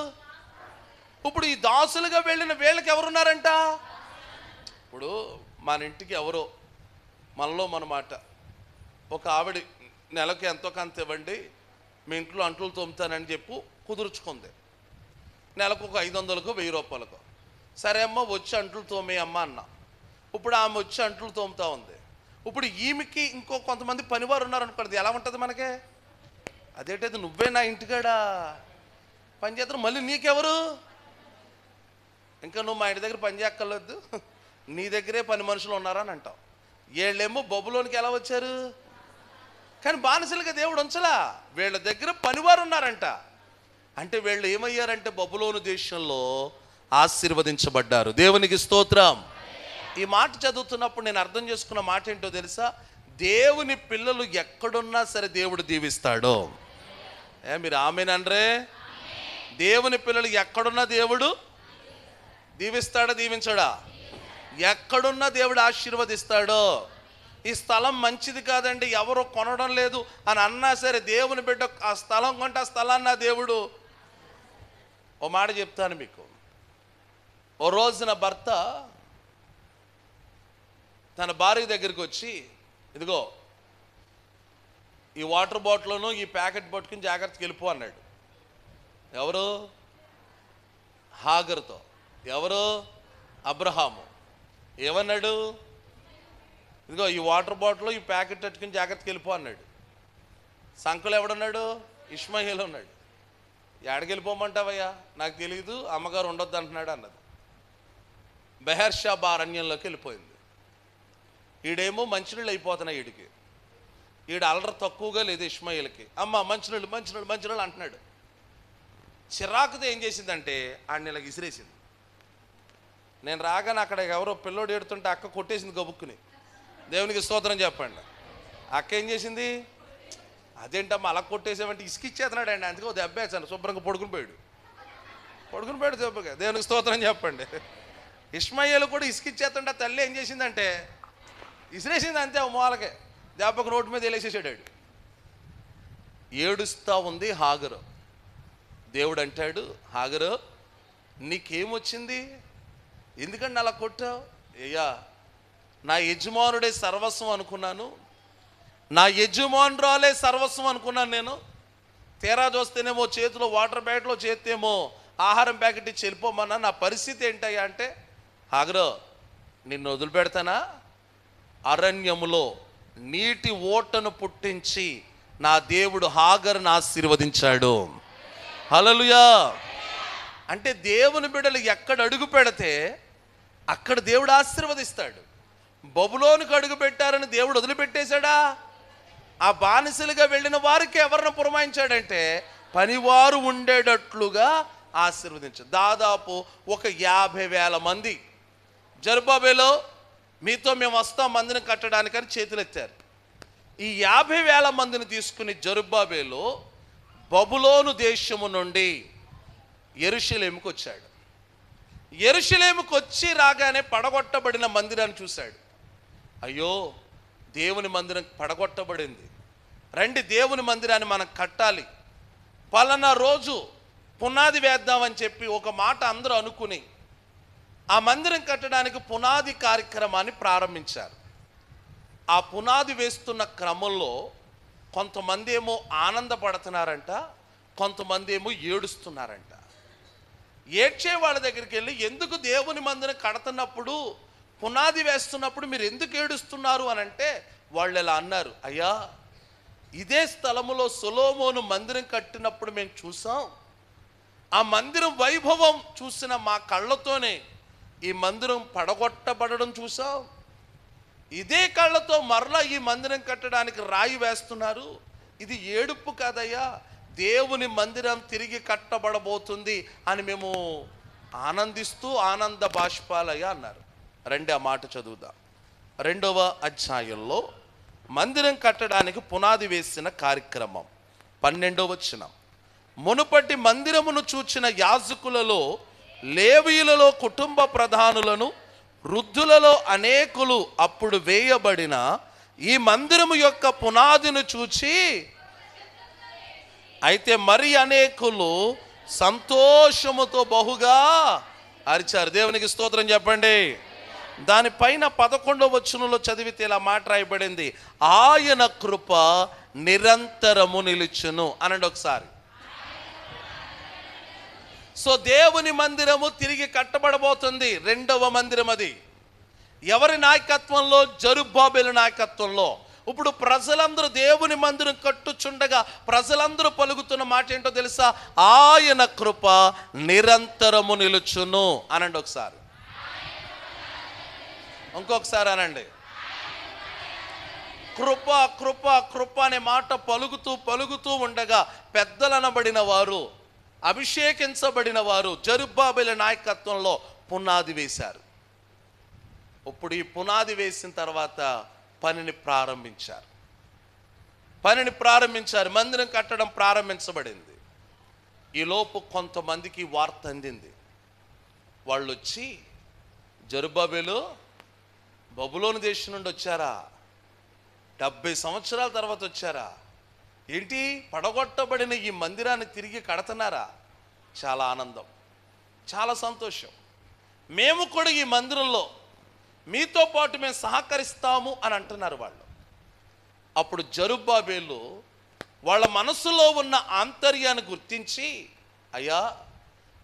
ఇప్పుడు ఈ దాసులుగా వెళ్ళిన వీళ్ళకి ఎవరున్నారంట? ఇప్పుడు మన ఇంటికి ఎవరో మనలో మన మాట, ఒక ఆవిడ నెలకు ఎంతో కొంత ఇవ్వండి, మీ ఇంట్లో అంట్లు తోముతానని చెప్పు కుదుర్చుకుంది. నెలకు ఒక 500కో 1000 రూపాయలకో. సరే అమ్మ వచ్చి అంట్లు తోమే అమ్మ అన్న. ఇప్పుడు ఆమె వచ్చి అంట్లు తోముతా ఉంది. ఇప్పుడు ఈమెకి ఇంకో కొంతమంది పనివారు ఉన్నారనుకోండి, ఎలా ఉంటుంది మనకే? అదేంటది, నువ్వే నా ఇంటికాడా పని చేస్తారు, మళ్ళీ నీకెవరు? ఇంకా నువ్వు మా ఇంటి దగ్గర పని చేయక్కర్లేదు, నీ దగ్గరే పని మనుషులు ఉన్నారా అని అంటావు. వీళ్ళేమో బబులోనికి ఎలా వచ్చారు? కానీ బానిసలుగా దేవుడు ఉంచలా, వీళ్ళ దగ్గర పనివారు ఉన్నారంట. అంటే వీళ్ళు ఏమయ్యారంటే బబులోను దేశంలో ఆశీర్వదించబడ్డారు. దేవునికి స్తోత్రం. ఈ మాట చదువుతున్నప్పుడు నేను అర్థం చేసుకున్న మాట ఏంటో తెలుసా? దేవుని పిల్లలు ఎక్కడున్నా సరే దేవుడు దీవిస్తాడు. మీరు ఆమేనండ్రే? దేవుని పిల్లలు ఎక్కడున్నా దేవుడు దీవిస్తాడా దీవించడా? ఎక్కడున్నా దేవుడు ఆశీర్వదిస్తాడు. ఈ స్థలం మంచిది కాదండి, ఎవరు కొనడం లేదు అని అన్నా సరే దేవుని బిడ్డ ఆ స్థలం కొంటే ఆ స్థలాన్ని దేవుడు. ఓ మాట చెప్తాను మీకు. ఓ రోజున భర్త తన భార్య దగ్గరికి వచ్చి, ఇదిగో ఈ వాటర్ బాటిల్ను ఈ ప్యాకెట్ పట్టుకుని జాగ్రత్తగా వెళ్ళిపో అన్నాడు. ఎవరు? హాగరుతో. ఎవరు? అబ్రహాము. ఏమన్నాడు? ఇదిగో ఈ వాటర్ బాటిల్ ఈ ప్యాకెట్ పట్టుకుని జాగ్రత్తగా వెళ్ళిపో అన్నాడు. సంకులు ఎవడున్నాడు? ఇష్మాయేలు ఉన్నాడు. ఎక్కడికి వెళ్ళిపోమంటావయ్యా? నాకు తెలియదు, అమ్మగారు ఉండొద్దు అంటున్నాడు అన్నది. బెహర్షాబా అరణ్యంలోకి వెళ్ళిపోయింది. ఈడేమో మంచినీళ్ళు అయిపోతున్నాయి ఈడికి. ఈడు అల్లరి తక్కువగా లేదు ఇష్మాయిల్కి. అమ్మ మంచినీళ్ళు మంచినీళ్ళు మంచినీళ్ళు అంటున్నాడు. చిరాకుతో ఏం చేసిందంటే ఆడిని ఇలా విసిరేసింది. నేను రాగానే అక్కడ ఎవరో పిల్లోడు ఏడుతుంటే అక్క కొట్టేసింది గబుక్కుని. దేవునికి స్తోత్రం చెప్పండి. అక్క ఏం చేసింది? అదేంటమ్మా అలా కొట్టేసామంటే ఇసుకిచ్చేస్తున్నాడు అండి, అందుకే దెబ్బేసాను. శుభ్రంగా పడుకుని పోయాడు దెబ్బగా. దేవునికి స్తోత్రం చెప్పండి. ఇష్మాయేలు కూడా ఇసుకిచ్చేస్తుంటే తల్లి ఏం చేసిందంటే ఇసిరేసింది అంతే. మూలకే దెబ్బకు రోడ్డు మీద వెళ్ళేసేసాడు. ఏడుస్తూ ఉంది హాగరు. దేవుడు అంటాడు, హాగరు నీకేమొచ్చింది? ఎందుకంటే అలా కొట్టావు? అయ్యా నా యజమానుడే సర్వస్వం అనుకున్నాను, నా యజమానురాలే సర్వస్వం అనుకున్నాను నేను. తీరా చూస్తేనేమో చేతిలో వాటర్ ప్యాకెట్లో చేస్తేమో ఆహారం ప్యాకెట్ ఇచ్చి వెళ్ళిపోమన్నా. నా పరిస్థితి ఏంటయ్యా అంటే, హాగరు నిన్ను వదిలిపెడతానా? అరణ్యములో నీటి ఓటను పుట్టించి నా దేవుడు హాగరును ఆశీర్వదించాడు. హల్లెలూయా. అంటే దేవుని బిడ్డలు ఎక్కడ అడుగు పెడితే అక్కడ దేవుడు ఆశీర్వదిస్తాడు. బబులోనుకు అడుగు పెట్టారని దేవుడు వదిలిపెట్టేశాడా? ఆ బానిసలుగా వెళ్ళిన వారికి ఎవరిని పురమాయించాడంటే పనివారు ఉండేటట్లుగా ఆశీర్వదించాడు. దాదాపు ఒక 50,000 మంది జెరుబ్బాబెలు మీతో మేము వస్తాం మందిని కట్టడానికని చేతులు ఎత్తారు. ఈ 50,000 మందిని తీసుకుని జెరుబ్బాబెలు బబులోను దేశము నుండి యెరూషలేముకు వచ్చాడు. యెరూషలేముకు వచ్చి రాగానే పడగొట్టబడిన మందిరాన్ని చూశాడు. అయ్యో దేవుని మందిరం పడగొట్టబడింది, రండి దేవుని మందిరాన్ని మనం కట్టాలి, పలానా రోజు పునాది వేద్దామని చెప్పి ఒక మాట అందరూ అనుకుని ఆ మందిరం కట్టడానికి పునాది కార్యక్రమాన్ని ప్రారంభించారు. ఆ పునాది వేస్తున్న క్రమంలో కొంతమంది ఏమో ఆనందపడుతున్నారంట, కొంతమంది ఏమో ఏడుస్తున్నారంట. ఏడ్చే వాళ్ళ దగ్గరికి వెళ్ళి, ఎందుకు దేవుని మందిరం కడుతున్నప్పుడు పునాది వేస్తున్నప్పుడు మీరు ఎందుకు ఏడుస్తున్నారు అని అంటే వాళ్ళు ఇలా అన్నారు, అయ్యా ఇదే స్థలములో సొలొమోను మందిరం కట్టినప్పుడు మేము చూసాం, ఆ మందిరం వైభవం చూసిన మా కళ్ళతోనే ఈ మందిరం పడగొట్టబడడం చూసాం, ఇదే కళ్ళతో మరలా ఈ మందిరం కట్టడానికి రాయి వేస్తున్నారు, ఇది ఏడుపు కాదయ్యా, దేవుని మందిరం తిరిగి కట్టబడబోతుంది అని మేము ఆనందిస్తూ ఆనంద బాష్పాలయ్యా అన్నారు. రండి ఆ మాట చదువుదాం. 2వ అధ్యాయంలో మందిరం కట్టడానికి పునాది వేసిన కార్యక్రమం 12వ వచనం. మునుపటి మందిరమును చూచిన యాజకులలో, లేవీయులలో కుటుంబ ప్రధానులను, వృద్ధులలో అనేకులు అప్పుడు వేయబడిన ఈ మందిరము యొక్క పునాదిని చూచి, అయితే మరి అనేకులు సంతోషముతో బహుగా అరిచారు. దేవునికి స్తోత్రం చెప్పండి. దానిపైన 11వ వచనంలో చదివితే ఇలా మాట రాయబడింది, ఆయన కృప నిరంతరము నిలుచును అనండి ఒకసారి. సో దేవుని మందిరము తిరిగి కట్టబడబోతుంది. రెండవ మందిరం అది ఎవరి నాయకత్వంలో? జెరుబ్బాబెలు నాయకత్వంలో. ఇప్పుడు ప్రజలందరూ దేవుని మందిరం కట్టుచుండగా ప్రజలందరూ పలుకుతున్న మాట ఏంటో తెలుసా? ఆయన కృప నిరంతరము నిలుచును అనండి ఒకసారి. ఇంకొకసారి అనండి. కృప కృప కృప అనే మాట పలుకుతూ ఉండగా పెద్దలనబడిన వారు, అభిషేకించబడిన వారు జెరుబ్బాబెలు నాయకత్వంలో పునాది వేశారు. ఇప్పుడు ఈ పునాది వేసిన తర్వాత పనిని ప్రారంభించారు. మందిరం కట్టడం ప్రారంభించబడింది. ఈలోపు కొంతమందికి వార్త అందింది. వాళ్ళు వచ్చి, జెరుబ్బాబెలు బబులోను దేశం నుండి వచ్చారా? 70 సంవత్సరాల తర్వాత వచ్చారా? ఏంటి, పడగొట్టబడిన ఈ మందిరాన్ని తిరిగి కడుతున్నారా? చాలా ఆనందం, చాలా సంతోషం. మేము కూడా ఈ మందిరంలో మీతో పాటు మేము సహకరిస్తాము అని అంటున్నారు వాళ్ళు. అప్పుడు జెరుబ్బాబెలు వాళ్ళ మనసులో ఉన్న ఆంతర్యాన్ని గుర్తించి, అయ్యా,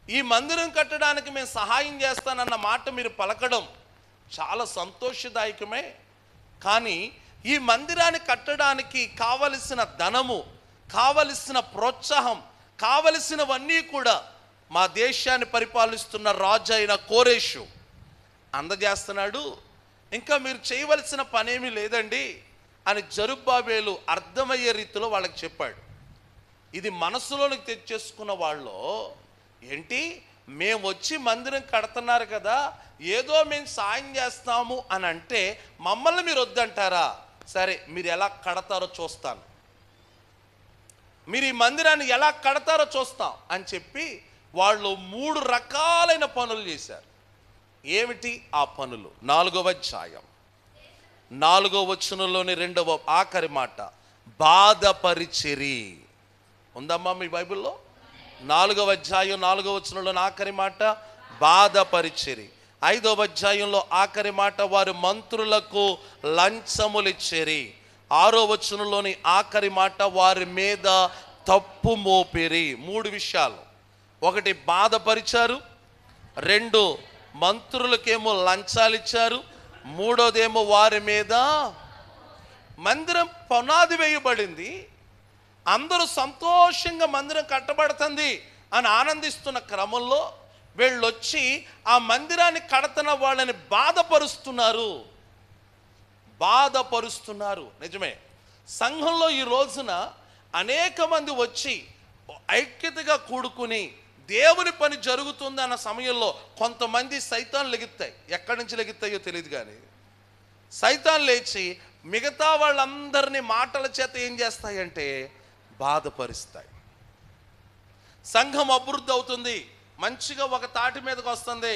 ఈ మందిరం కట్టడానికి మేము సహాయం చేస్తానన్న మాట మీరు పలకడం చాలా సంతోషదాయకమే. కానీ ఈ మందిరాన్ని కట్టడానికి కావలసిన ధనము, కావలసిన ప్రోత్సాహం, కావలసినవన్నీ కూడా మా దేశాన్ని పరిపాలిస్తున్న రాజు అయిన కోరేషు అందజేస్తున్నాడు. ఇంకా మీరు చేయవలసిన పనేమీ లేదండి అని జెరుబ్బాబెలు అర్థమయ్యే రీతిలో వాళ్ళకి చెప్పాడు. ఇది మనసులోనికి తెచ్చేసుకున్న వాళ్ళు, ఏంటి మేము వచ్చి మందిరం కడుతున్నారు కదా, ఏదో మేము సాయం చేస్తాము అని అంటే మమ్మల్ని మీరు వద్దంటారా? సరే, మీరు ఎలా కడతారో చూస్తాను, మీరు ఈ మందిరాన్ని ఎలా కడతారో చూస్తాం అని చెప్పి వాళ్ళు 3 రకాలైన పనులు చేశారు. ఏమిటి ఆ పనులు? 4వ అధ్యాయం 4వ వచనంలోని 2వ ఆఖరి మాట, బాధపరిచిరి. ఉందమ్మా మీ బైబిల్లో? 4వ అధ్యాయం 4వ వచనంలోని ఆఖరి మాట బాధపరిచిరి. 5వ అధ్యాయంలో ఆఖరి మాట వారు మంత్రులకు లంచములిచ్చిరి. 6వ వచనంలోని ఆఖరి మాట వారి మీద తప్పు మోపిరి. 3 విషయాలు. 1 బాధపరిచారు, 2 మంత్రులకేమో లంచాలు ఇచ్చారు, 3వదేమో వారి మీద. మందిరం పునాది వేయబడింది, అందరూ సంతోషంగా మందిరం కట్టబడుతుంది అని ఆనందిస్తున్న క్రమంలో వీళ్ళొచ్చి ఆ మందిరాన్ని కడుతున్న వాళ్ళని బాధపరుస్తున్నారు. నిజమే, సంఘంలో ఈ రోజున అనేక మంది వచ్చి ఐక్యతగా కూడుకుని దేవుని పని జరుగుతుంది అన్న సమయంలో కొంతమంది సైతాన్ లెగుతాయి. ఎక్కడి నుంచి లెగుతాయో తెలియదు, కానీ సైతాన్ లేచి మిగతా వాళ్ళందరినీ మాటల చేత ఏం చేస్తాయంటే బాధపరుస్తాయి. సంఘం అభివృద్ధి అవుతుంది, మంచిగా ఒక తాటి మీదకి వస్తుంది,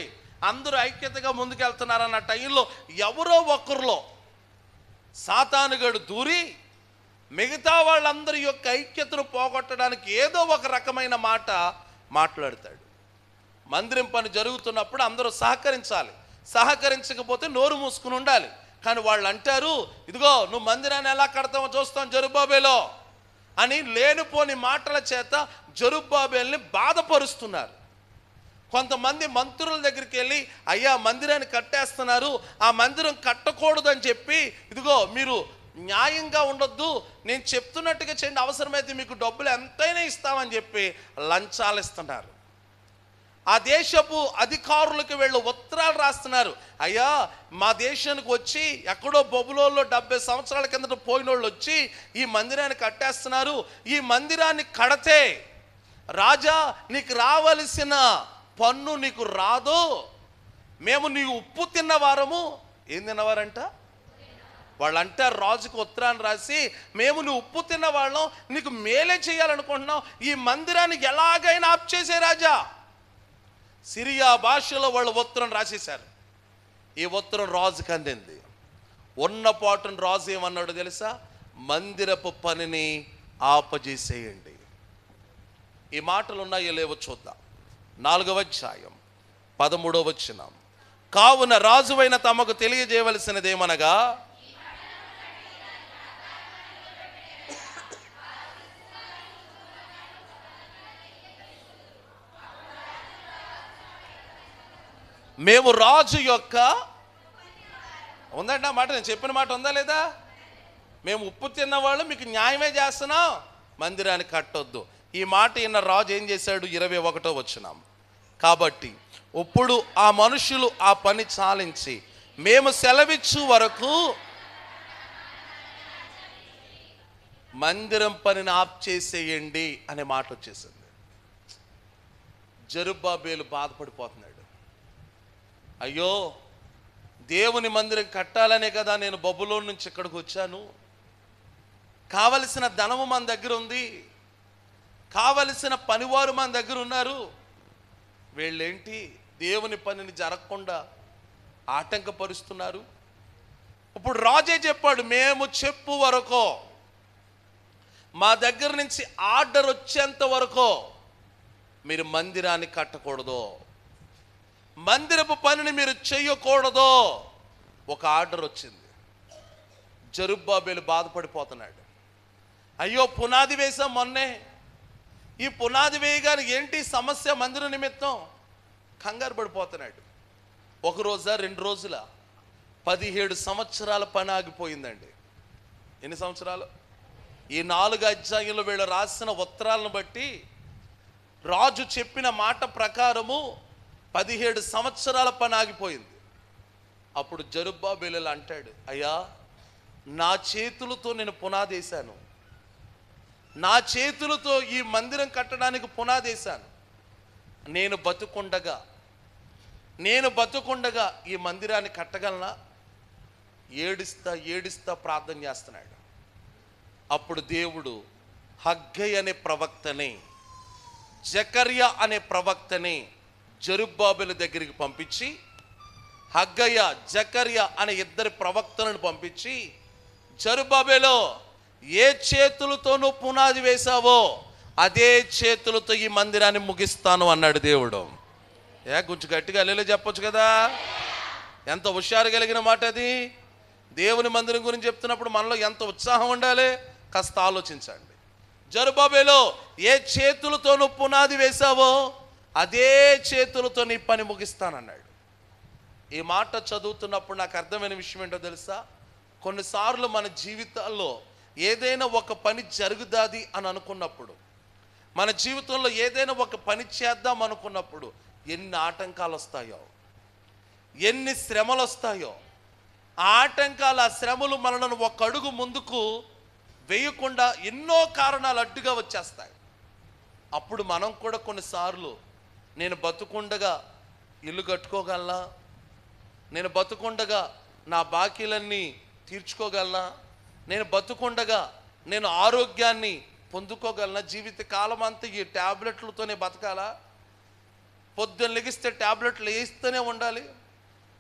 అందరూ ఐక్యతగా ముందుకెళ్తున్నారన్న టైంలో ఎవరో ఒకరిలో సాతానుగాడు దూరి మిగతా వాళ్ళందరి యొక్క ఐక్యతను పోగొట్టడానికి ఏదో ఒక రకమైన మాట మాట్లాడతాడు. మందిరం పని జరుగుతున్నప్పుడు అందరూ సహకరించాలి, సహకరించకపోతే నోరు మూసుకుని ఉండాలి. కానీ వాళ్ళు అంటారు, ఇదిగో నువ్వు మందిరాన్ని ఎలా కడతావో చూస్తాం జెరుబ్బాబెలో అని లేనిపోని మాటల చేత జెరుబ్బాబెల్ని బాధపరుస్తున్నారు. కొంతమంది మంత్రుల దగ్గరికి వెళ్ళి, అయ్యా మందిరాన్ని కట్టేస్తున్నారు, ఆ మందిరం కట్టకూడదు అని చెప్పి, ఇదిగో మీరు న్యాయంగా ఉండొద్దు, నేను చెప్తున్నట్టుగా చేయండి, అవసరమైతే మీకు డబ్బులు ఎంతైనా ఇస్తామని చెప్పి లంచాలు ఇస్తున్నారు. ఆ దేశపు అధికారులకు వీళ్ళు ఉత్తరాలు రాస్తున్నారు, అయ్యా మా దేశానికి వచ్చి ఎక్కడో బబులోన్లో 70 సంవత్సరాల కిందట పోయిన వాళ్ళు వచ్చి ఈ మందిరాన్ని కట్టేస్తున్నారు, ఈ మందిరాన్ని కడితే రాజా నీకు రావలసిన పన్ను నీకు రాదు, మేము నీ ఉప్పు తిన్నవారము. ఏం తిన్నవారంట? వాళ్ళంటే రాజుకు ఉత్తరాన్ని రాసి, మేము నువ్వు ఉప్పు తిన్న వాళ్ళం, నీకు మేలే చేయాలనుకుంటున్నాం, ఈ మందిరాన్ని ఎలాగైనా ఆప్ చేసే రాజా. సిరియా భాషలో వాళ్ళు ఉత్తరం రాసేశారు. ఈ ఉత్తరం రాజుకు అందింది. ఉన్న పాటును రాజు ఏమన్నాడు తెలుసా? మందిరపు పనిని ఆపజేసేయండి. ఈ మాటలు ఉన్నాయో లేవో చూద్దాం. 4వ అధ్యాయం 13వ వచనం. కావున రాజువైన తమకు తెలియజేయవలసినదేమనగా, మేము రాజు యొక్క, ఉందండి ఆ మాట, నేను చెప్పిన మాట ఉందా లేదా? మేము ఉప్పు తిన్నవాళ్ళు మీకు న్యాయమే చేస్తున్నాం, మందిరాన్ని కట్టొద్దు. ఈ మాట విన్న రాజు ఏం చేశాడు? 21వ వచనం. కాబట్టి ఇప్పుడు ఆ మనుషులు ఆ పని చాలించి మేము సెలవిచ్చు వరకు మందిరం పనిని ఆప్ చేసేయండి అనే మాట వచ్చేసింది. జెరుబ్బాబేలు బాధపడిపోతున్నాడు. అయ్యో, దేవుని మందిరం కట్టాలనే కదా నేను బబులోను నుంచి ఇక్కడికి వచ్చాను. కావలసిన ధనము మన దగ్గర ఉంది, కావలసిన పనివారు మన దగ్గర ఉన్నారు. వీళ్ళేంటి దేవుని పనిని జరగకుండా ఆటంకపరుస్తున్నారు. ఇప్పుడు రాజే చెప్పాడు, మేము చెప్పు వరకు, మా దగ్గర నుంచి ఆర్డర్ వచ్చేంత వరకు మీరు మందిరాన్ని కట్టకూడదు, మందిరపు పనిని మీరు చెయ్యకూడదు. ఒక ఆర్డర్ వచ్చింది. జెరుబ్బాబేలు బాధపడిపోతున్నాడు. అయ్యో, పునాది వేసాం మొన్నే, ఈ పునాది వేయగానే ఏంటి సమస్య? మందిర నిమిత్తం కంగారు పడిపోతున్నాడు. ఒక రోజా 2 రోజుల 17 సంవత్సరాల పని ఆగిపోయిందండి. ఎన్ని సంవత్సరాలు? ఈ 4 అధ్యాయంలో వీళ్ళు రాసిన ఉత్తరాలను బట్టి రాజు చెప్పిన మాట ప్రకారము 17 సంవత్సరాల పని ఆగిపోయింది. అప్పుడు జెరుబ్బాబేలు అంటాడు, అయ్యా, నా చేతులతో నేను పునాది వేశాను, నా చేతులతో ఈ మందిరం కట్టడానికి పునాది వేశాను. నేను బతుకుండగా ఈ మందిరాన్ని కట్టగలనా? ఏడుస్తా ప్రార్థన చేస్తున్నాడు. అప్పుడు దేవుడు హగ్గై అనే ప్రవక్తని, జకర్యా అనే ప్రవక్తని జెరుబ్బాబేలు దగ్గరికి పంపించి, హగ్గయ్య, జకర్యా అనే 2 ప్రవక్తలను పంపించి, జెరుబ్బాబేలు, ఏ చేతులతో నువ్వు పునాది వేశావో అదే చేతులతో ఈ మందిరాన్ని ముగిస్తాను అన్నాడు దేవుడు. కొంచెం గట్టిగా హల్లెలూయా చెప్పొచ్చు కదా. ఎంత హుషారు కలిగిన మాట అది. దేవుని మందిరం గురించి చెప్తున్నప్పుడు మనలో ఎంత ఉత్సాహం ఉండాలి, కాస్త ఆలోచించండి. జెరుబ్బాబేలు, ఏ చేతులతో నువ్వు పునాది వేశావో అదే చేతులతో నీ పని ముగిస్తానన్నాడు. ఈ మాట చదువుతున్నప్పుడు నాకు అర్థమైన విషయం ఏంటో తెలుసా? కొన్నిసార్లు మన జీవితాల్లో ఏదైనా ఒక పని జరుగుదాది అని అనుకున్నప్పుడు, మన జీవితంలో ఏదైనా ఒక పని చేద్దాం అనుకున్నప్పుడు ఎన్ని ఆటంకాలు వస్తాయో, ఎన్ని శ్రమలు వస్తాయో. ఆ ఆటంకాలు, ఆ శ్రమలు మనలను ఒక అడుగు ముందుకు వేయకుండా ఎన్నో కారణాలు అడ్డుగా వచ్చేస్తాయి. అప్పుడు మనం కూడా కొన్నిసార్లు, నేను బతుకుండగా ఇల్లు కట్టుకోగలనా, నేను బతుకుండగా నా బాకీలన్నీ తీర్చుకోగలనా, నేను బతుకుండగా నేను ఆరోగ్యాన్ని పొందుకోగలనా, జీవిత కాలం అంతా ఈ ట్యాబ్లెట్లతోనే బతకాలా, పొద్దున్న లెగిస్తే ట్యాబ్లెట్లు వేస్తూనే ఉండాలి,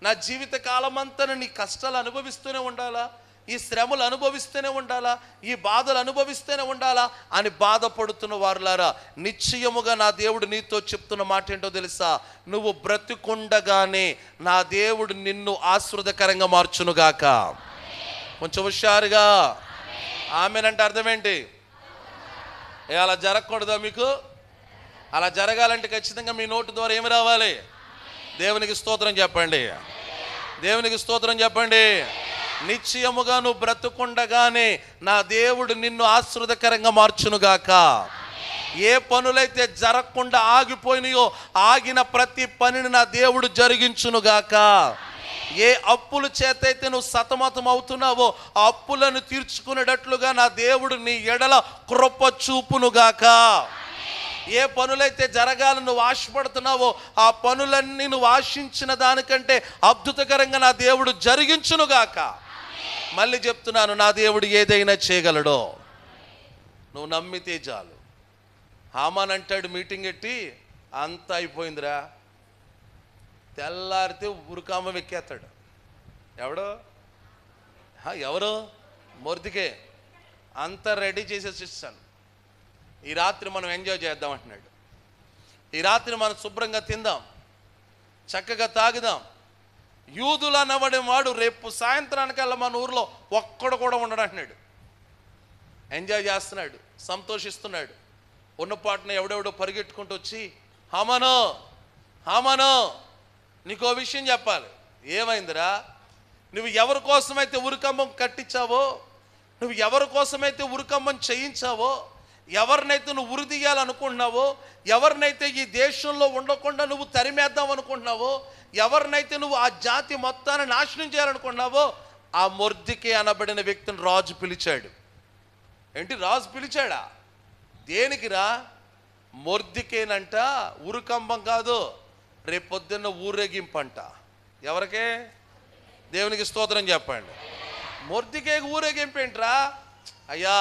నా జీవిత కాలం అంతా నీ కష్టాలు అనుభవిస్తూనే ఉండాలా, ఈ శ్రమలు అనుభవిస్తూనే ఉండాలా, ఈ బాధలు అనుభవిస్తూనే ఉండాలా అని బాధపడుతున్న వారులారా, నిశ్చయముగా నా దేవుడు నీతో చెప్తున్న మాట ఏంటో తెలుసా? నువ్వు బ్రతికుండగానే నా దేవుడు నిన్ను ఆశీర్వాదకరంగా మార్చునుగాక. కొంచెం హుషారుగా ఆమేనంటే అర్థం ఏంటి? అలా జరగకూడదా మీకు? అలా జరగాలంటే ఖచ్చితంగా మీ నోటి ద్వారా ఏమి రావాలి? దేవునికి స్తోత్రం చెప్పండి, దేవునికి స్తోత్రం చెప్పండి. నిశ్చయముగా నువ్వు బ్రతుకుండగానే నా దేవుడు నిన్ను ఆశీర్వాదకరంగా మార్చునుగాక. ఏ పనులైతే జరగకుండా ఆగిపోయినాయో ఆగిన ప్రతి పనిని నా దేవుడు జరిగించునుగాక. ఏ అప్పుల చేత అయితే నువ్వు సతమతం అవుతున్నావో ఆ అప్పులను తీర్చుకునేటట్లుగా నా దేవుడు నీ ఎడల కృప చూపునుగాక. ఏ పనులైతే జరగాలని నువ్వు ఆశపడుతున్నావో ఆ పనులన్నీ నువ్వు ఆశించిన దానికంటే అద్భుతకరంగా నా దేవుడు జరిగించునుగాక. మళ్ళీ చెప్తున్నాను, నా దేవుడు ఏదైనా చేయగలడో నువ్వు నమ్మితే చాలు. హామాన్ అంటాడు మీటింగ్ ఎట్టి, అంతా అయిపోయిందిరా, తెల్లారితే ఉరికామం ఎక్కేస్తాడు. ఎవరు మొర్దికే అంతా రెడీ చేసేసి ఇస్తాను, ఈ రాత్రి మనం ఎంజాయ్ చేద్దాం అంటున్నాడు. ఈ రాత్రి మనం శుభ్రంగా తిందాం, చక్కగా తాగుదాం. యూదులు అనబడే వాడు రేపు సాయంత్రానికల్లా మన ఊర్లో ఒక్కడు కూడా ఉండడు అంటున్నాడు. ఎంజాయ్ చేస్తున్నాడు, సంతోషిస్తున్నాడు. ఉన్నపాటున ఎవడెవడో పరిగెట్టుకుంటూ వచ్చి, హామానో హామానో నీకో విషయం చెప్పాలి. ఏమైందిరా? నువ్వు ఎవరి కోసమైతే ఉరికంబం కట్టించావో, నువ్వు ఎవరి కోసమైతే ఉరికంబం చేయించావో, ఎవరినైతే నువ్వు ఉరిదీయాలనుకుంటున్నావో, ఎవరినైతే ఈ దేశంలో ఉండకుండా నువ్వు తరిమేద్దాం అనుకుంటున్నావో, ఎవరినైతే నువ్వు ఆ జాతి మొత్తాన్ని నాశనం చేయాలనుకుంటున్నావో, ఆ మొర్దికే అనబడిన వ్యక్తిని రాజు పిలిచాడు. ఏంటి, రాజు పిలిచాడా? దేనికిరా? మొర్దికేనంట ఉరికంబం కాదు, రేపొద్దున్న ఊరేగింపంట. ఎవరికే? దేవునికి స్తోత్రం చెప్పండి. మొర్దికే ఊరేగింపేంట్రా? అయ్యా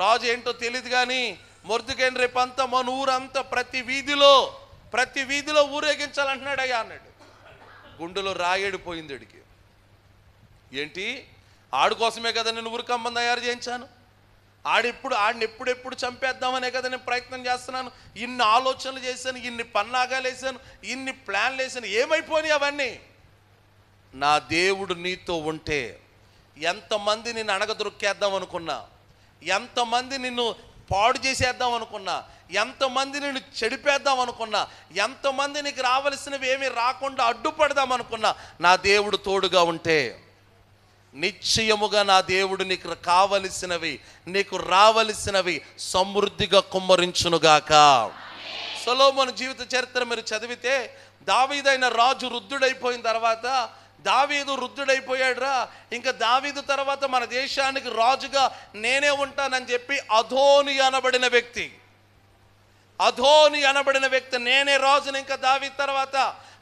రాజు ఏంటో తెలియదు కానీ మొర్దికేని రేపంతా మన ఊరంతా ప్రతి వీధిలో ఊరేగించాలంటున్నాడు అయ్యా అన్నాడు. గుండెలో రాయేడిపోయింది అడిగి. ఏంటి, ఆడు కోసమే కదా నేను ఉరికంబం తయారు చేయించాను, ఆడిని ఎప్పుడెప్పుడు చంపేద్దామనే కదా నేను ప్రయత్నం చేస్తున్నాను, ఇన్ని ఆలోచనలు చేశాను, ఇన్ని పన్నాగాలు వేసాను, ఇన్ని ప్లాన్లు వేసాను, ఏమైపోయినాయి అవన్నీ? నా దేవుడు నీతో ఉంటే ఎంతమంది నిన్ను అణగదొక్కేద్దాం అనుకున్నా, ఎంతమంది నిన్ను పాడు చేసేద్దాం అనుకున్నా, ఎంతమంది నిన్ను చెడిపేద్దాం అనుకున్నా, ఎంతమంది నీకు రావలసినవి ఏమీ రాకుండా అడ్డుపడదాం అనుకున్నా, నా దేవుడు తోడుగా ఉంటే నిశ్చయముగా నా దేవుడు నీకు కావలసినవి, నీకు రావలసినవి సమృద్ధిగా కుమ్మరించునుగాక. సొలొమోను జీవిత చరిత్ర మీరు చదివితే, దావీదైన రాజు వృద్ధుడైపోయిన తర్వాత, దావీదు వృద్ధుడైపోయాడురా, ఇంకా దావీదు తర్వాత మన దేశానికి రాజుగా నేనే ఉంటానని చెప్పి అదోని అనబడిన వ్యక్తి నేనే రాజుని ఇంకా దావీదు తర్వాత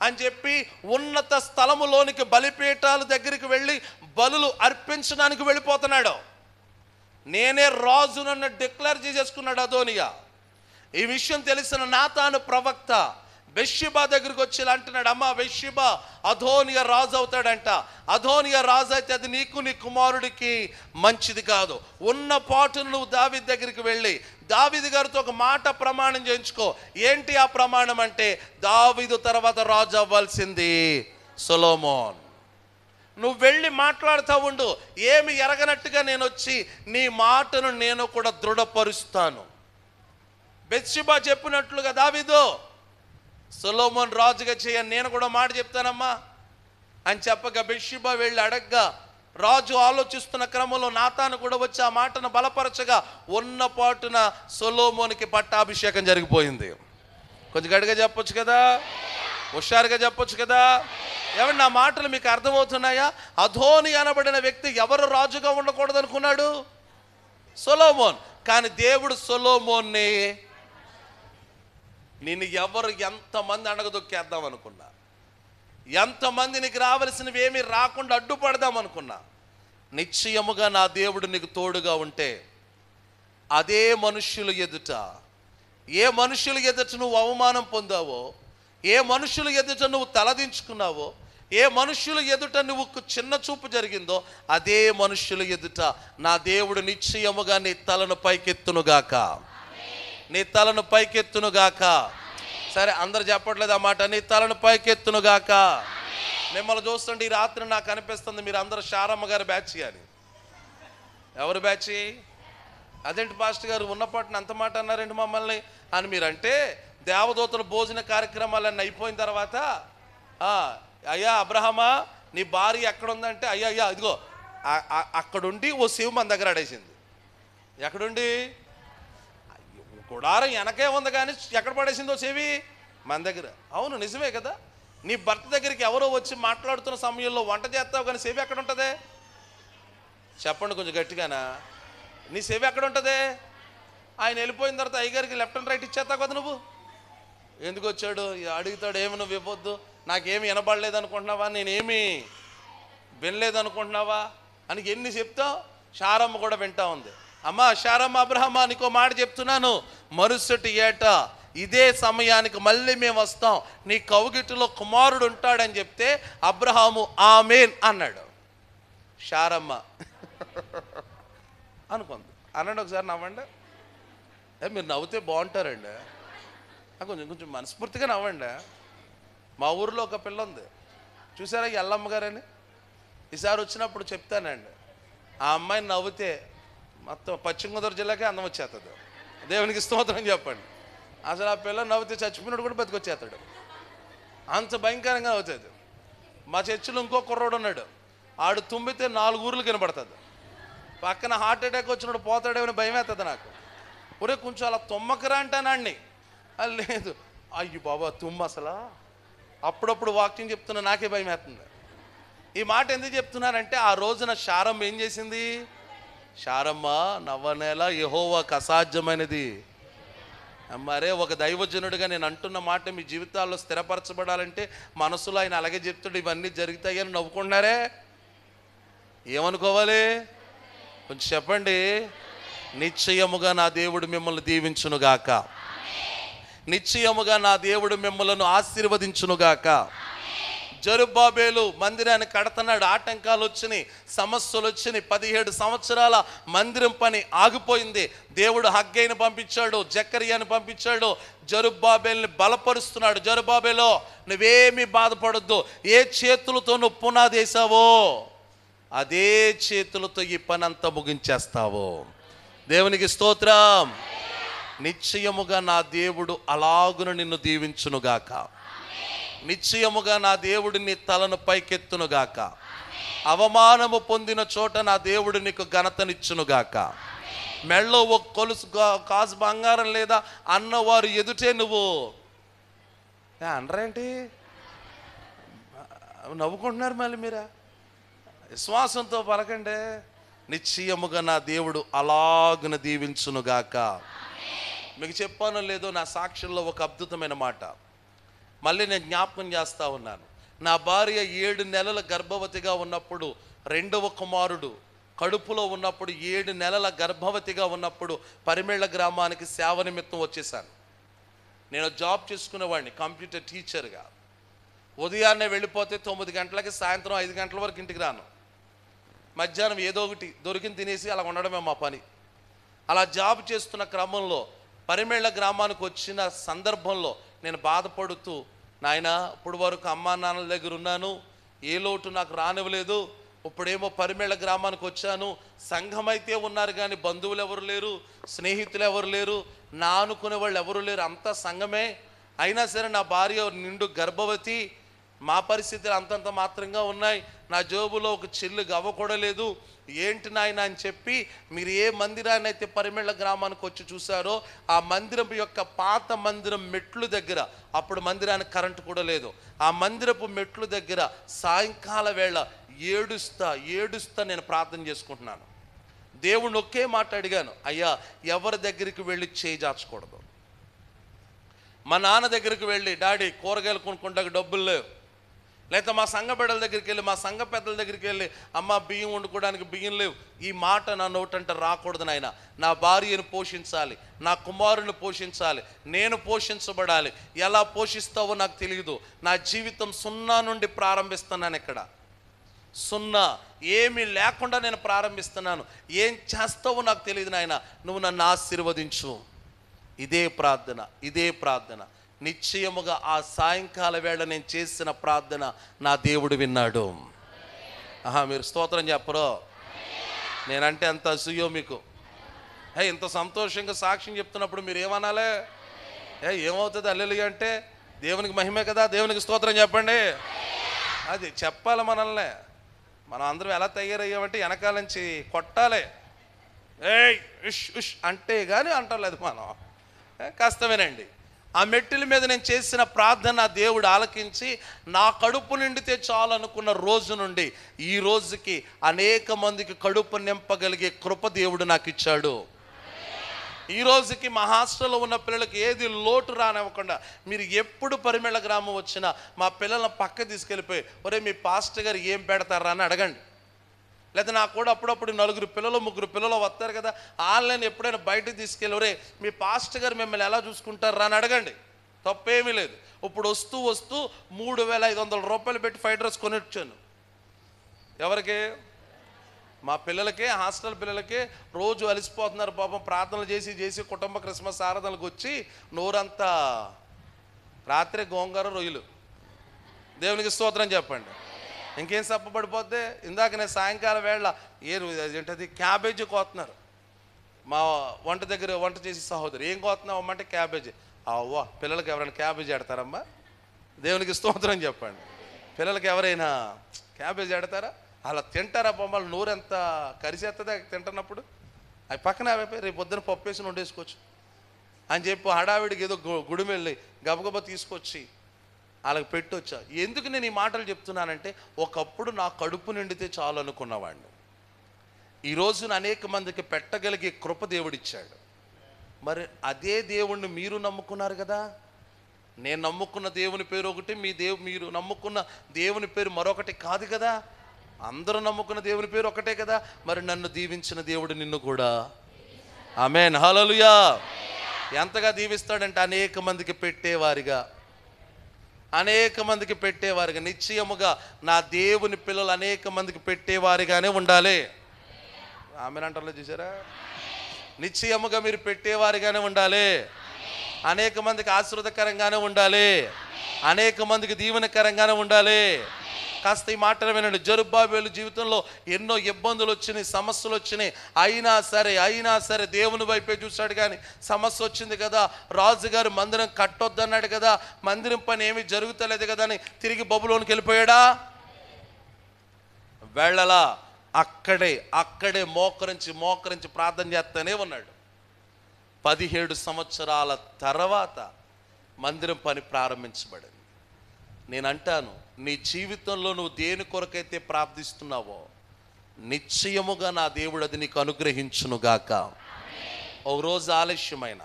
అని చెప్పి ఉన్నత స్థలములోనికి బలిపీఠాల దగ్గరికి వెళ్ళి బలులు అర్పించడానికి వెళ్ళిపోతున్నాడు. నేనే రాజునన్న డిక్లేర్ చేసేసుకున్నాడు అదోనియా. ఈ విషయం తెలిసిన నాతాను ప్రవక్త బెత్షెబా దగ్గరికి వచ్చి అంటున్నాడు, అమ్మ బెత్షెబా, అదోనియా రాజు అవుతాడంట. అదోనియా రాజు అయితే అది నీకు నీ కుమారుడికి మంచిది కాదు. ఉన్న పాటును నువ్వు దావీదు దగ్గరికి వెళ్ళి దావీదు గారితో ఒక మాట ప్రమాణం చేయించుకో. ఏంటి ఆ ప్రమాణం అంటే, దావీదు తర్వాత రాజు అవ్వాల్సింది సొలొమోన్. నువ్వు వెళ్ళి మాట్లాడుతూ ఉండు, ఏమి ఎరగనట్టుగా నేను వచ్చి నీ మాటను నేను కూడా దృఢపరుస్తాను. బెత్షెబా చెప్పినట్లుగా దావీదు సొలొమోన్ రాజుగా చేయని నేను కూడా మాట చెప్తానమ్మా అని చెప్పగా బెత్షెబా వెళ్ళి అడగ్గా, రాజు ఆలోచిస్తున్న క్రమంలో నాతాను కూడా వచ్చి ఆ మాటను బలపరచగా ఉన్న పాటున సొలొమోనికి పట్టాభిషేకం జరిగిపోయింది. కొంచెం గట్టిగా చెప్పొచ్చు కదా, హుషారుగా చెప్పొచ్చు కదా. ఏమంటే నా మాటలు మీకు అర్థమవుతున్నాయా? అదోని అనబడిన వ్యక్తి ఎవరు రాజుగా ఉండకూడదు అనుకున్నాడు? సొలొమోన్. కానీ దేవుడు సొలొమోన్ని, నిన్ను ఎవరు ఎంతమంది అణగదొక్కేద్దాం అనుకున్నా, ఎంతమంది నీకు రావలసినవి ఏమీ రాకుండా అడ్డుపడదాం అనుకున్నా, నిశ్చయముగా నా దేవుడు నీకు తోడుగా ఉంటే అదే మనుష్యుల ఎదుట, ఏ మనుష్యుల ఎదుట నువ్వు అవమానం పొందావో, ఏ మనుష్యుల ఎదుట నువ్వు తలదించుకున్నావో, ఏ మనుష్యుల ఎదుట నువ్వు చిన్న చూపు జరిగిందో, అదే మనుష్యుల ఎదుట నా దేవుడు నిశ్చయముగా నీ తలను పైకెత్తునుగాక, నీ తలను పైకెత్తునుగాక. సరే, అందరు చెప్పట్లేదు ఆ మాట, నీ తలను పైకెత్తునుగాక. మిమ్మల్ని చూస్తుంటే ఈ రాత్రి నాకు అనిపిస్తుంది మీరు అందరూ శారమ్మ గారి బ్యాచ్ అని. ఎవరు బ్యాచ్? అదేంటి పాస్టర్ గారు ఉన్నపాటున అంత మాట అన్నారండి మమ్మల్ని అని మీరంటే, దేవదూతల భోజన కార్యక్రమాలన్నీ అయిపోయిన తర్వాత, అయ్యా అబ్రహమా నీ భార్య ఎక్కడుందంటే, అయ్యా ఇదిగో అక్కడుండి ఓ శివ మన దగ్గర అడేసింది. ఎక్కడుండి? గుడారం వెనకే ఉంది కానీ ఎక్కడ పడేసిందో చెవి మన దగ్గర. అవును, నిజమే కదా. నీ భర్త దగ్గరికి ఎవరో వచ్చి మాట్లాడుతున్న సమయంలో వంట చేస్తావు కానీ చెవి ఎక్కడ ఉంటుంది? చెప్పండి కొంచెం గట్టిగానా. నీ చెవి ఎక్కడ ఉంటుంది? ఆయన వెళ్ళిపోయిన తర్వాత అయ్యగారికి లెఫ్ట్ అండ్ రైట్ ఇచ్చేస్తావు కదా నువ్వు. ఎందుకు వచ్చాడు అడుగుతాడు, ఏమి నువ్వు ఇవ్వద్దు, నాకేమి వినబడలేదు అనుకుంటున్నావా, నేనేమి వినలేదు అనుకుంటున్నావా అని ఎన్ని చెప్తావు? శారమ్మ కూడా వింటా ఉంది. అమ్మా శారమ్మ, అబ్రహమ్మ, నీకో మాట చెప్తున్నాను, మరుసటి ఏట ఇదే సమయానికి మళ్ళీ మేము వస్తాం, నీ కౌగిటిలో కుమారుడు ఉంటాడని చెప్తే అబ్రహాము ఆమేన్ అన్నాడు. శారమ్మ అనుకుంది. అనండి ఒకసారి, నవ్వండి. మీరు నవ్వుతే బాగుంటారండి, కొంచెం కొంచెం మనస్ఫూర్తిగా నవ్వండి. మా ఊరిలో ఒక పిల్ల ఉంది, చూసారా, ఎల్లమ్మ గారని. ఈసారి వచ్చినప్పుడు చెప్తానండి, ఆ అమ్మాయిని నవ్వుతే మొత్తం పశ్చిమ గోదావరి జిల్లాకే అందం వచ్చేస్తుంది. దేవునికి స్తోత్రం చెప్పండి. అసలు ఆ పిల్ల నవ్వుతే చచ్చిపోయినప్పుడు కూడా బతికొచ్చేస్తాడు, అంత భయంకరంగా అవుతుంది. మా చర్చిలో ఇంకో కుర్రోడు ఉన్నాడు, ఆడు తుమ్మితే 4 ఊర్లు కనబడుతుంది. పక్కన హార్ట్ అటాక్ వచ్చినప్పుడు పోతాడేమని భయం అవుతుంది నాకు. ఒరే కొంచెం అలా తుమ్మకరా అంటానాడిని. లేదు, అయ్యి బాబా తుమ్మ అసలు. అప్పుడప్పుడు వాక్యం చెప్తున్నా నాకే భయం వేస్తుంది. ఈ మాట ఎందుకు చెప్తున్నానంటే, ఆ రోజున శారమ్మ ఏం చేసింది? శారమ్మ, నవ్వనేలా యెహోవాకు అసాధ్యమైనది. మరే ఒక దైవజనుడిగా నేను అంటున్న మాట మీ జీవితాల్లో స్థిరపరచబడాలంటే మనసులో ఆయన అలాగే చెప్తాడు, ఇవన్నీ జరుగుతాయని నవ్వుకున్నారే, ఏమనుకోవాలి? కొంచెం చెప్పండి. నిశ్చయముగా నా దేవుడు మిమ్మల్ని దీవించునుగాక, నిశ్చయముగా నా దేవుడు మిమ్మల్ని ఆశీర్వదించునుగాక. జరుబ్బాబేలు మందిరాన్ని కడుతున్నాడు, ఆటంకాలు వచ్చినాయి, సమస్యలు వచ్చినాయి. 17 సంవత్సరాల మందిరం పని ఆగిపోయింది. దేవుడు హగ్గైని పంపించాడు, జకర్యాని పంపించాడు, జరుబ్బాబేల్ని బలపరుస్తున్నాడు. జరుబ్బాబేలో నువ్వేమీ బాధపడొద్దు, ఏ చేతులతో నువ్వు పునాది వేసావో అదే చేతులతో ఈ పని అంతా ముగించేస్తావు. దేవునికి స్తోత్రం. నిశ్చయముగా నా దేవుడు అలాగున నిన్ను దీవించునుగాక, నిశ్చయముగా నా దేవుడు నీ తలను పైకెత్తునుగాక, అవమానము పొందిన చోట నా దేవుడు నీకు ఘనతనిచ్చునుగాక. మెళ్ళో ఒక కొలుసు కాసు బంగారం లేదా అన్నవారు ఎదుటే నువ్వు అనరేంటి? నవ్వుకుంటున్నారు మళ్ళీ మీరా? విశ్వాసంతో పలకండి. నిశ్చయముగా నా దేవుడు అలాగున దీవించునుగాక. మీకు చెప్పానో లేదో, నా సాక్ష్యంలో ఒక అద్భుతమైన మాట మళ్ళీ నేను జ్ఞాపకం చేస్తూ ఉన్నాను. నా భార్య 7 నెలల గర్భవతిగా ఉన్నప్పుడు, 2వ కుమారుడు కడుపులో ఉన్నప్పుడు, 7 నెలల గర్భవతిగా ఉన్నప్పుడు పరిమేళ్ళ గ్రామానికి సేవ నిమిత్తం వచ్చేసాను. నేను జాబ్ చేసుకునేవాడిని, కంప్యూటర్ టీచర్గా. ఉదయాన్నే వెళ్ళిపోతే 9 గంటలకి సాయంత్రం 5 గంటల వరకు ఇంటికి రాను. మధ్యాహ్నం ఏదో ఒకటి దొరికింది తినేసి అలా ఉండడమే మా పని. అలా జాబ్ చేస్తున్న క్రమంలో పరిమేళ్ళ గ్రామానికి వచ్చిన సందర్భంలో నేను బాధపడుతూ, నాయన ఇప్పుడు వరకు అమ్మా నాన్నల దగ్గర ఉన్నాను, ఏ లోటు నాకు రానివ్వలేదు, ఇప్పుడేమో పరిమేళ్ళ గ్రామానికి వచ్చాను, సంఘం అయితే ఉన్నారు కానీ బంధువులు ఎవరు లేరు, స్నేహితులు ఎవరు లేరు, నా అనుకునే వాళ్ళు ఎవరు లేరు, అంతా సంఘమే. అయినా సరే నా భార్య నిండు గర్భవతి, మా పరిస్థితులు అంతంత మాత్రంగా ఉన్నాయి, నా జోబులో ఒక చిల్లు గవ్వ కూడా లేదు, ఏంటి నాయన అని చెప్పి, మీరు ఏ మందిరాన్ని అయితే పరిమేళ్ళ గ్రామానికి వచ్చి చూసారో ఆ మందిరం యొక్క పాత మందిరం మెట్లు దగ్గర, అప్పుడు మందిరానికి కరెంటు కూడా లేదు, ఆ మందిరపు మెట్లు దగ్గర సాయంకాల వేళ ఏడుస్తా నేను ప్రార్థన చేసుకుంటున్నాను. దేవుణ్ణి ఒకే మాట అడిగాను, అయ్యా ఎవరి దగ్గరికి వెళ్ళి చేజార్చకూడదు. మా నాన్న దగ్గరికి వెళ్ళి, డాడీ కూరగాయలు కొనుక్కుంటాక డబ్బులు లేవు, లేకపోతే మా సంఘ బిడ్డల దగ్గరికి వెళ్ళి, మా సంఘ పెద్దల దగ్గరికి వెళ్ళి, అమ్మ బియ్యం వండుకోవడానికి బియ్యం లేవు, ఈ మాట నా నోటంటే రాకూడదు నాయన. నా భార్యను పోషించాలి, నా కుమారుని పోషించాలి, నేను పోషించబడాలి. ఎలా పోషిస్తావో నాకు తెలియదు, నా జీవితం 0 నుండి ప్రారంభిస్తున్నాను. ఇక్కడ 0, ఏమీ లేకుండా నేను ప్రారంభిస్తున్నాను. ఏం చేస్తావో నాకు తెలియదు నాయన, నువ్వు నన్ను ఆశీర్వదించు. ఇదే ప్రార్థన. నిశ్చయముగా ఆ సాయంకాల వేళ నేను చేసిన ప్రార్థన నా దేవుడు విన్నాడు. మీరు స్తోత్రం చెప్పరు? నేనంటే ఎంత అసూయో మీకు. ఇంత సంతోషంగా సాక్ష్యం చెప్తున్నప్పుడు మీరు ఏమనాలి? ఏమవుతుంది హల్లెలూయా అంటే? దేవునికి మహిమే కదా, దేవునికి స్తోత్రం చెప్పండి. అది చెప్పాలి మనల్ని. మనం అందరం ఎలా తయారయ్యామంటే వెనకాల నుంచి కొట్టాలి, ఉష్ ఉష్ అంటే కానీ అంటలేదు మనం. కష్టమేనండి. ఆ మెట్టిల మీద నేను చేసిన ప్రార్థన దేవుడు ఆలకించి, నా కడుపు నిండితే చాలు అనుకున్న రోజు నుండి ఈ రోజుకి అనేక మందికి కడుపు నింపగలిగే కృప దేవుడు నాకు ఇచ్చాడు. ఈ రోజుకి మా హాస్టల్లో ఉన్న పిల్లలకి ఏది లోటు రానివ్వకుండా, మీరు ఎప్పుడు పరిమేళ్ళ గ్రామం వచ్చినా మా పిల్లలను పక్క తీసుకెళ్ళిపోయి, ఒరే మీ పాస్టర్ గారు ఏం పెడతారా అని అడగండి. లేదా నాకు కూడా అప్పుడప్పుడు 4 పిల్లలు 3 పిల్లలు వస్తారు కదా, ఆన్లైన్ ఎప్పుడైనా బయటకు తీసుకెళ్ళి మీ పాస్టర్ గారు మిమ్మల్ని ఎలా చూసుకుంటారా అని అడగండి, తప్పేమీ లేదు. ఇప్పుడు వస్తూ 3,500 రూపాయలు పెట్టి ఫ్రైడ్ రైస్ కొనిచ్చాను. ఎవరికి? మా పిల్లలకే, హాస్టల్ పిల్లలకే. రోజు అలసిపోతున్నారు పాపం, ప్రార్థనలు చేసి కుటుంబ క్రిస్మస్ ఆరాధనలకు వచ్చి నోరంతా రాత్రి గోంగూర రొయ్యలు. దేవునికి స్తోత్రం చెప్పండి. ఇంకేం సప్పబడిపోద్ది. ఇందాక నేను సాయంకాలం వేళ ఏంటది క్యాబేజీ కోతున్నారు. మా వంట చేసి సహోదరు, ఏం కోతున్నావు అమ్మంటే క్యాబేజీ. అవ్వా, పిల్లలకి ఎవరైనా క్యాబేజీ ఎడతారమ్మా? దేవునికి స్తోత్రం చెప్పండి. పిల్లలకి ఎవరైనా క్యాబేజీ ఎడతారా? అలా తింటారా బొమ్మలు? నోరెంత కరిసేస్తుంది తింటున్నప్పుడు. అవి పక్కన అయిపోయి రేపు పొద్దున పప్పు వేసి వండేసుకోవచ్చు అని చెప్పి హడావిడికి ఏదో గుడిమెళ్ళి గబగబా తీసుకొచ్చి వాళ్ళకి పెట్టొచ్చా. ఎందుకు నేను ఈ మాటలు చెప్తున్నానంటే, ఒకప్పుడు నా కడుపు నిండితే చాలు అనుకున్నవాడిని. ఈరోజు అనేక మందికి పెట్టగలిగే కృప దేవుడిచ్చాడు. మరి అదే దేవుణ్ణి మీరు నమ్ముకున్నారు కదా. నేను నమ్ముకున్న దేవుని పేరు ఒకటి, మీరు నమ్ముకున్న దేవుని పేరు మరొకటి కాదు కదా. అందరూ నమ్ముకున్న దేవుని పేరు ఒకటే కదా. మరి నన్ను దీవించిన దేవుడు నిన్ను కూడా, ఆమేన్, హల్లెలూయా, ఎంతగా దీవిస్తాడంటే అనేక మందికి పెట్టేవారిగా, నిశ్చయముగా నా దేవుని పిల్లలు అనేక మందికి పెట్టేవారిగానే ఉండాలి. ఆమేన్ అంటారు చూసారా? నిశ్చయముగా మీరు పెట్టేవారిగానే ఉండాలి, అనేక మందికి ఆశీర్వాదకరంగానే ఉండాలి, అనేక మందికి దీవెనకరంగానే ఉండాలి. కాస్త ఈ మాటలు వినండి. జరుబ్బాబేలు జీవితంలో ఎన్నో ఇబ్బందులు వచ్చినాయి, సమస్యలు వచ్చినాయి. అయినా సరే దేవుని వైపే చూశాడు. కానీ సమస్య వచ్చింది కదా, రాజుగారు మందిరం కట్టొద్దన్నాడు కదా, మందిరం పని ఏమీ జరుగుతలేదు కదా అని తిరిగి బబులోనికి వెళ్ళిపోయాడా? వెళ్ళలా. అక్కడే మోకరించి ప్రార్థన చేస్తూనే ఉన్నాడు. 17 సంవత్సరాల తర్వాత మందిరం పని ప్రారంభించబడింది. నేను అంటాను, నీ జీవితంలో నువ్వు దేని కొరకైతే ప్రార్థిస్తున్నావో నిశ్చయముగా నా దేవుడు అది నీకు అనుగ్రహించునుగాక. ఒక రోజు ఆలస్యమైన,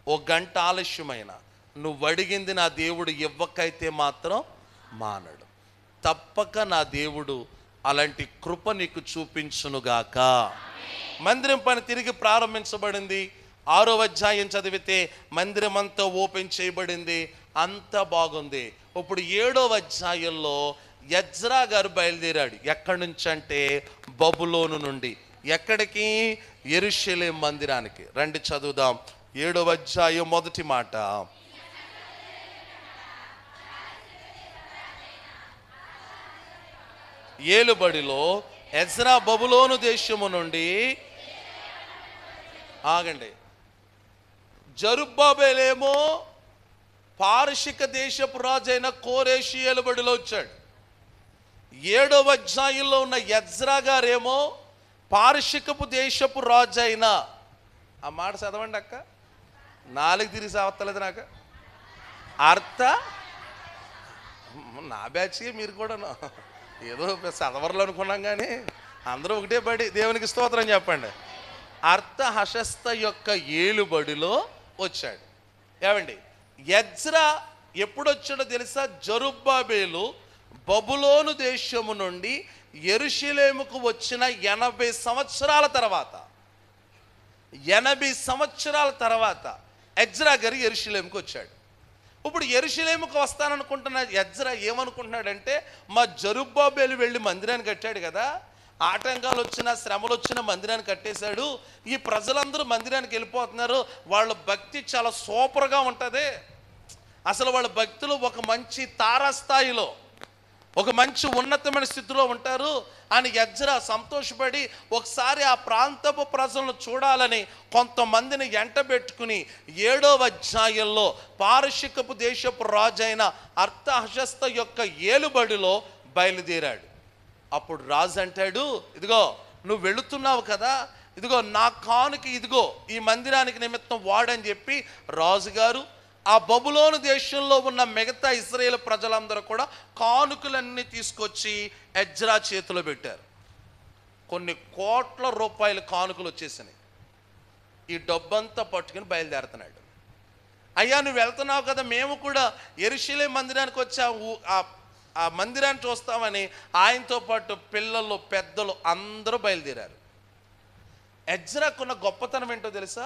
ఒక గంట ఆలస్యమైన, నువ్వు అడిగింది నా దేవుడు ఇవ్వకైతే మాత్రం మానడు. తప్పక నా దేవుడు అలాంటి కృప నీకు చూపించునుగాక. మందిరం పని తిరిగి ప్రారంభించబడింది. 6వ అధ్యాయం చదివితే మందిరం అంతా ఓపెన్ చేయబడింది, అంతా బాగుంది. ఇప్పుడు 7వ అధ్యాయంలో ఎజ్రా గారు బయలుదేరాడు. ఎక్కడి నుంచి అంటే బబులోను నుండి. ఎక్కడికి? యెరూషలేము మందిరానికి. రండి చదువుదాం. 7వ అధ్యాయం మొదటి మాట. ఏలుబడిలో ఎజ్రా బబులోను దేశము నుండి, ఆగండి, జరుబ్బాబేలేమో పారశిక దేశపు రాజైన కోరేషి ఏలుబడిలో వచ్చాడు. 7వ అధ్యాయంలో ఉన్న ఎజ్రా గారేమో పారశికపు దేశపు రాజైన, ఆ మాట చదవండి అక్క, 4 తిరిగి సావత్తలేదు నాకు. నా బ్యాచ్ మీరు కూడా ఏదో చదవర్లు అనుకున్నాం కానీ అందరూ ఒకటే బడి. దేవునికి స్తోత్రం చెప్పండి. అర్థహశస్త యొక్క ఏలుబడిలో వచ్చాడు. ఏమండి, ఎజ్రా ఎప్పుడొచ్చాడో తెలుసా? జరుబ్బాబేలు బబులోను దేశము నుండి యెరూషలేముకు వచ్చిన 80 సంవత్సరాల తర్వాత, 80 సంవత్సరాల తర్వాత ఎజ్రా గారు యెరూషలేముకు వచ్చాడు. ఇప్పుడు యెరూషలేముకు వస్తాననుకుంటున్న ఎజ్రా ఏమనుకుంటున్నాడంటే, మా జరుబ్బాబేలు వెళ్ళి మందిరాన్ని కట్టాడు కదా, ఆటంకాలు వచ్చినా శ్రమలు వచ్చినా మందిరాన్ని కట్టేశాడు, ఈ ప్రజలందరూ మందిరానికి వెళ్ళిపోతున్నారు, వాళ్ళ భక్తి చాలా సూపర్గా ఉంటుంది, అసలు వాళ్ళ భక్తులు ఒక మంచి తారాస్థాయిలో, ఒక మంచి ఉన్నతమైన స్థితిలో ఉంటారు అని ఎజ్రా సంతోషపడి ఒకసారి ఆ ప్రాంతపు ప్రజలను చూడాలని కొంతమందిని ఎంటబెట్టుకుని 7వ అధ్యాయంలో పారశికపు దేశపు రాజైన అర్థహశస్త యొక్క ఏలుబడిలో బయలుదేరాడు. అప్పుడు రాజు అంటాడు, ఇదిగో నువ్వు వెళుతున్నావు కదా, ఇదిగో నా కానుక, ఇదిగో ఈ మందిరానికి నిమిత్తం వాడని చెప్పి రాజుగారు ఆ బబులోను దేశంలో ఉన్న మిగతా ఇశ్రాయేలు ప్రజలందరూ కూడా కానుకలన్నీ తీసుకొచ్చి ఎజ్రా చేతిలో పెట్టారు. కొన్ని కోట్ల రూపాయల కానుకలు వచ్చేసినాయి. ఈ డబ్బంతా పట్టుకుని బయలుదేరుతున్నాడు. అయ్యా నువ్వు వెళ్తున్నావు కదా, మేము కూడా యెరూషలేము మందిరానికి వచ్చాము, ఆ ఆ మందిరాన్ని చూస్తామని ఆయనతో పాటు పిల్లలు పెద్దలు అందరూ బయలుదేరారు. ఎజ్రాకున్న గొప్పతనం ఏంటో తెలుసా?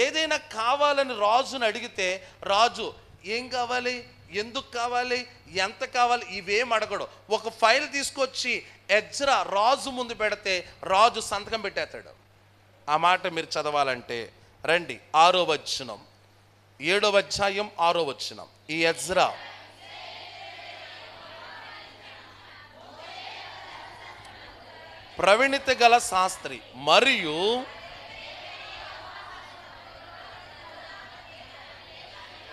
ఏదైనా కావాలని రాజుని అడిగితే రాజు ఏం కావాలి, ఎందుకు కావాలి, ఎంత కావాలి ఇవేం అడగడు. ఒక ఫైల్ తీసుకొచ్చి ఎజ్రా రాజు ముందు పెడితే రాజు సంతకం పెట్టేస్తాడు. ఆ మాట మీరు చదవాలంటే రండి 6వ వచనం, 7వ అధ్యాయం 6వ వచనం. ఈ ఎజ్రా ప్రవీణత గల శాస్త్రి మరియు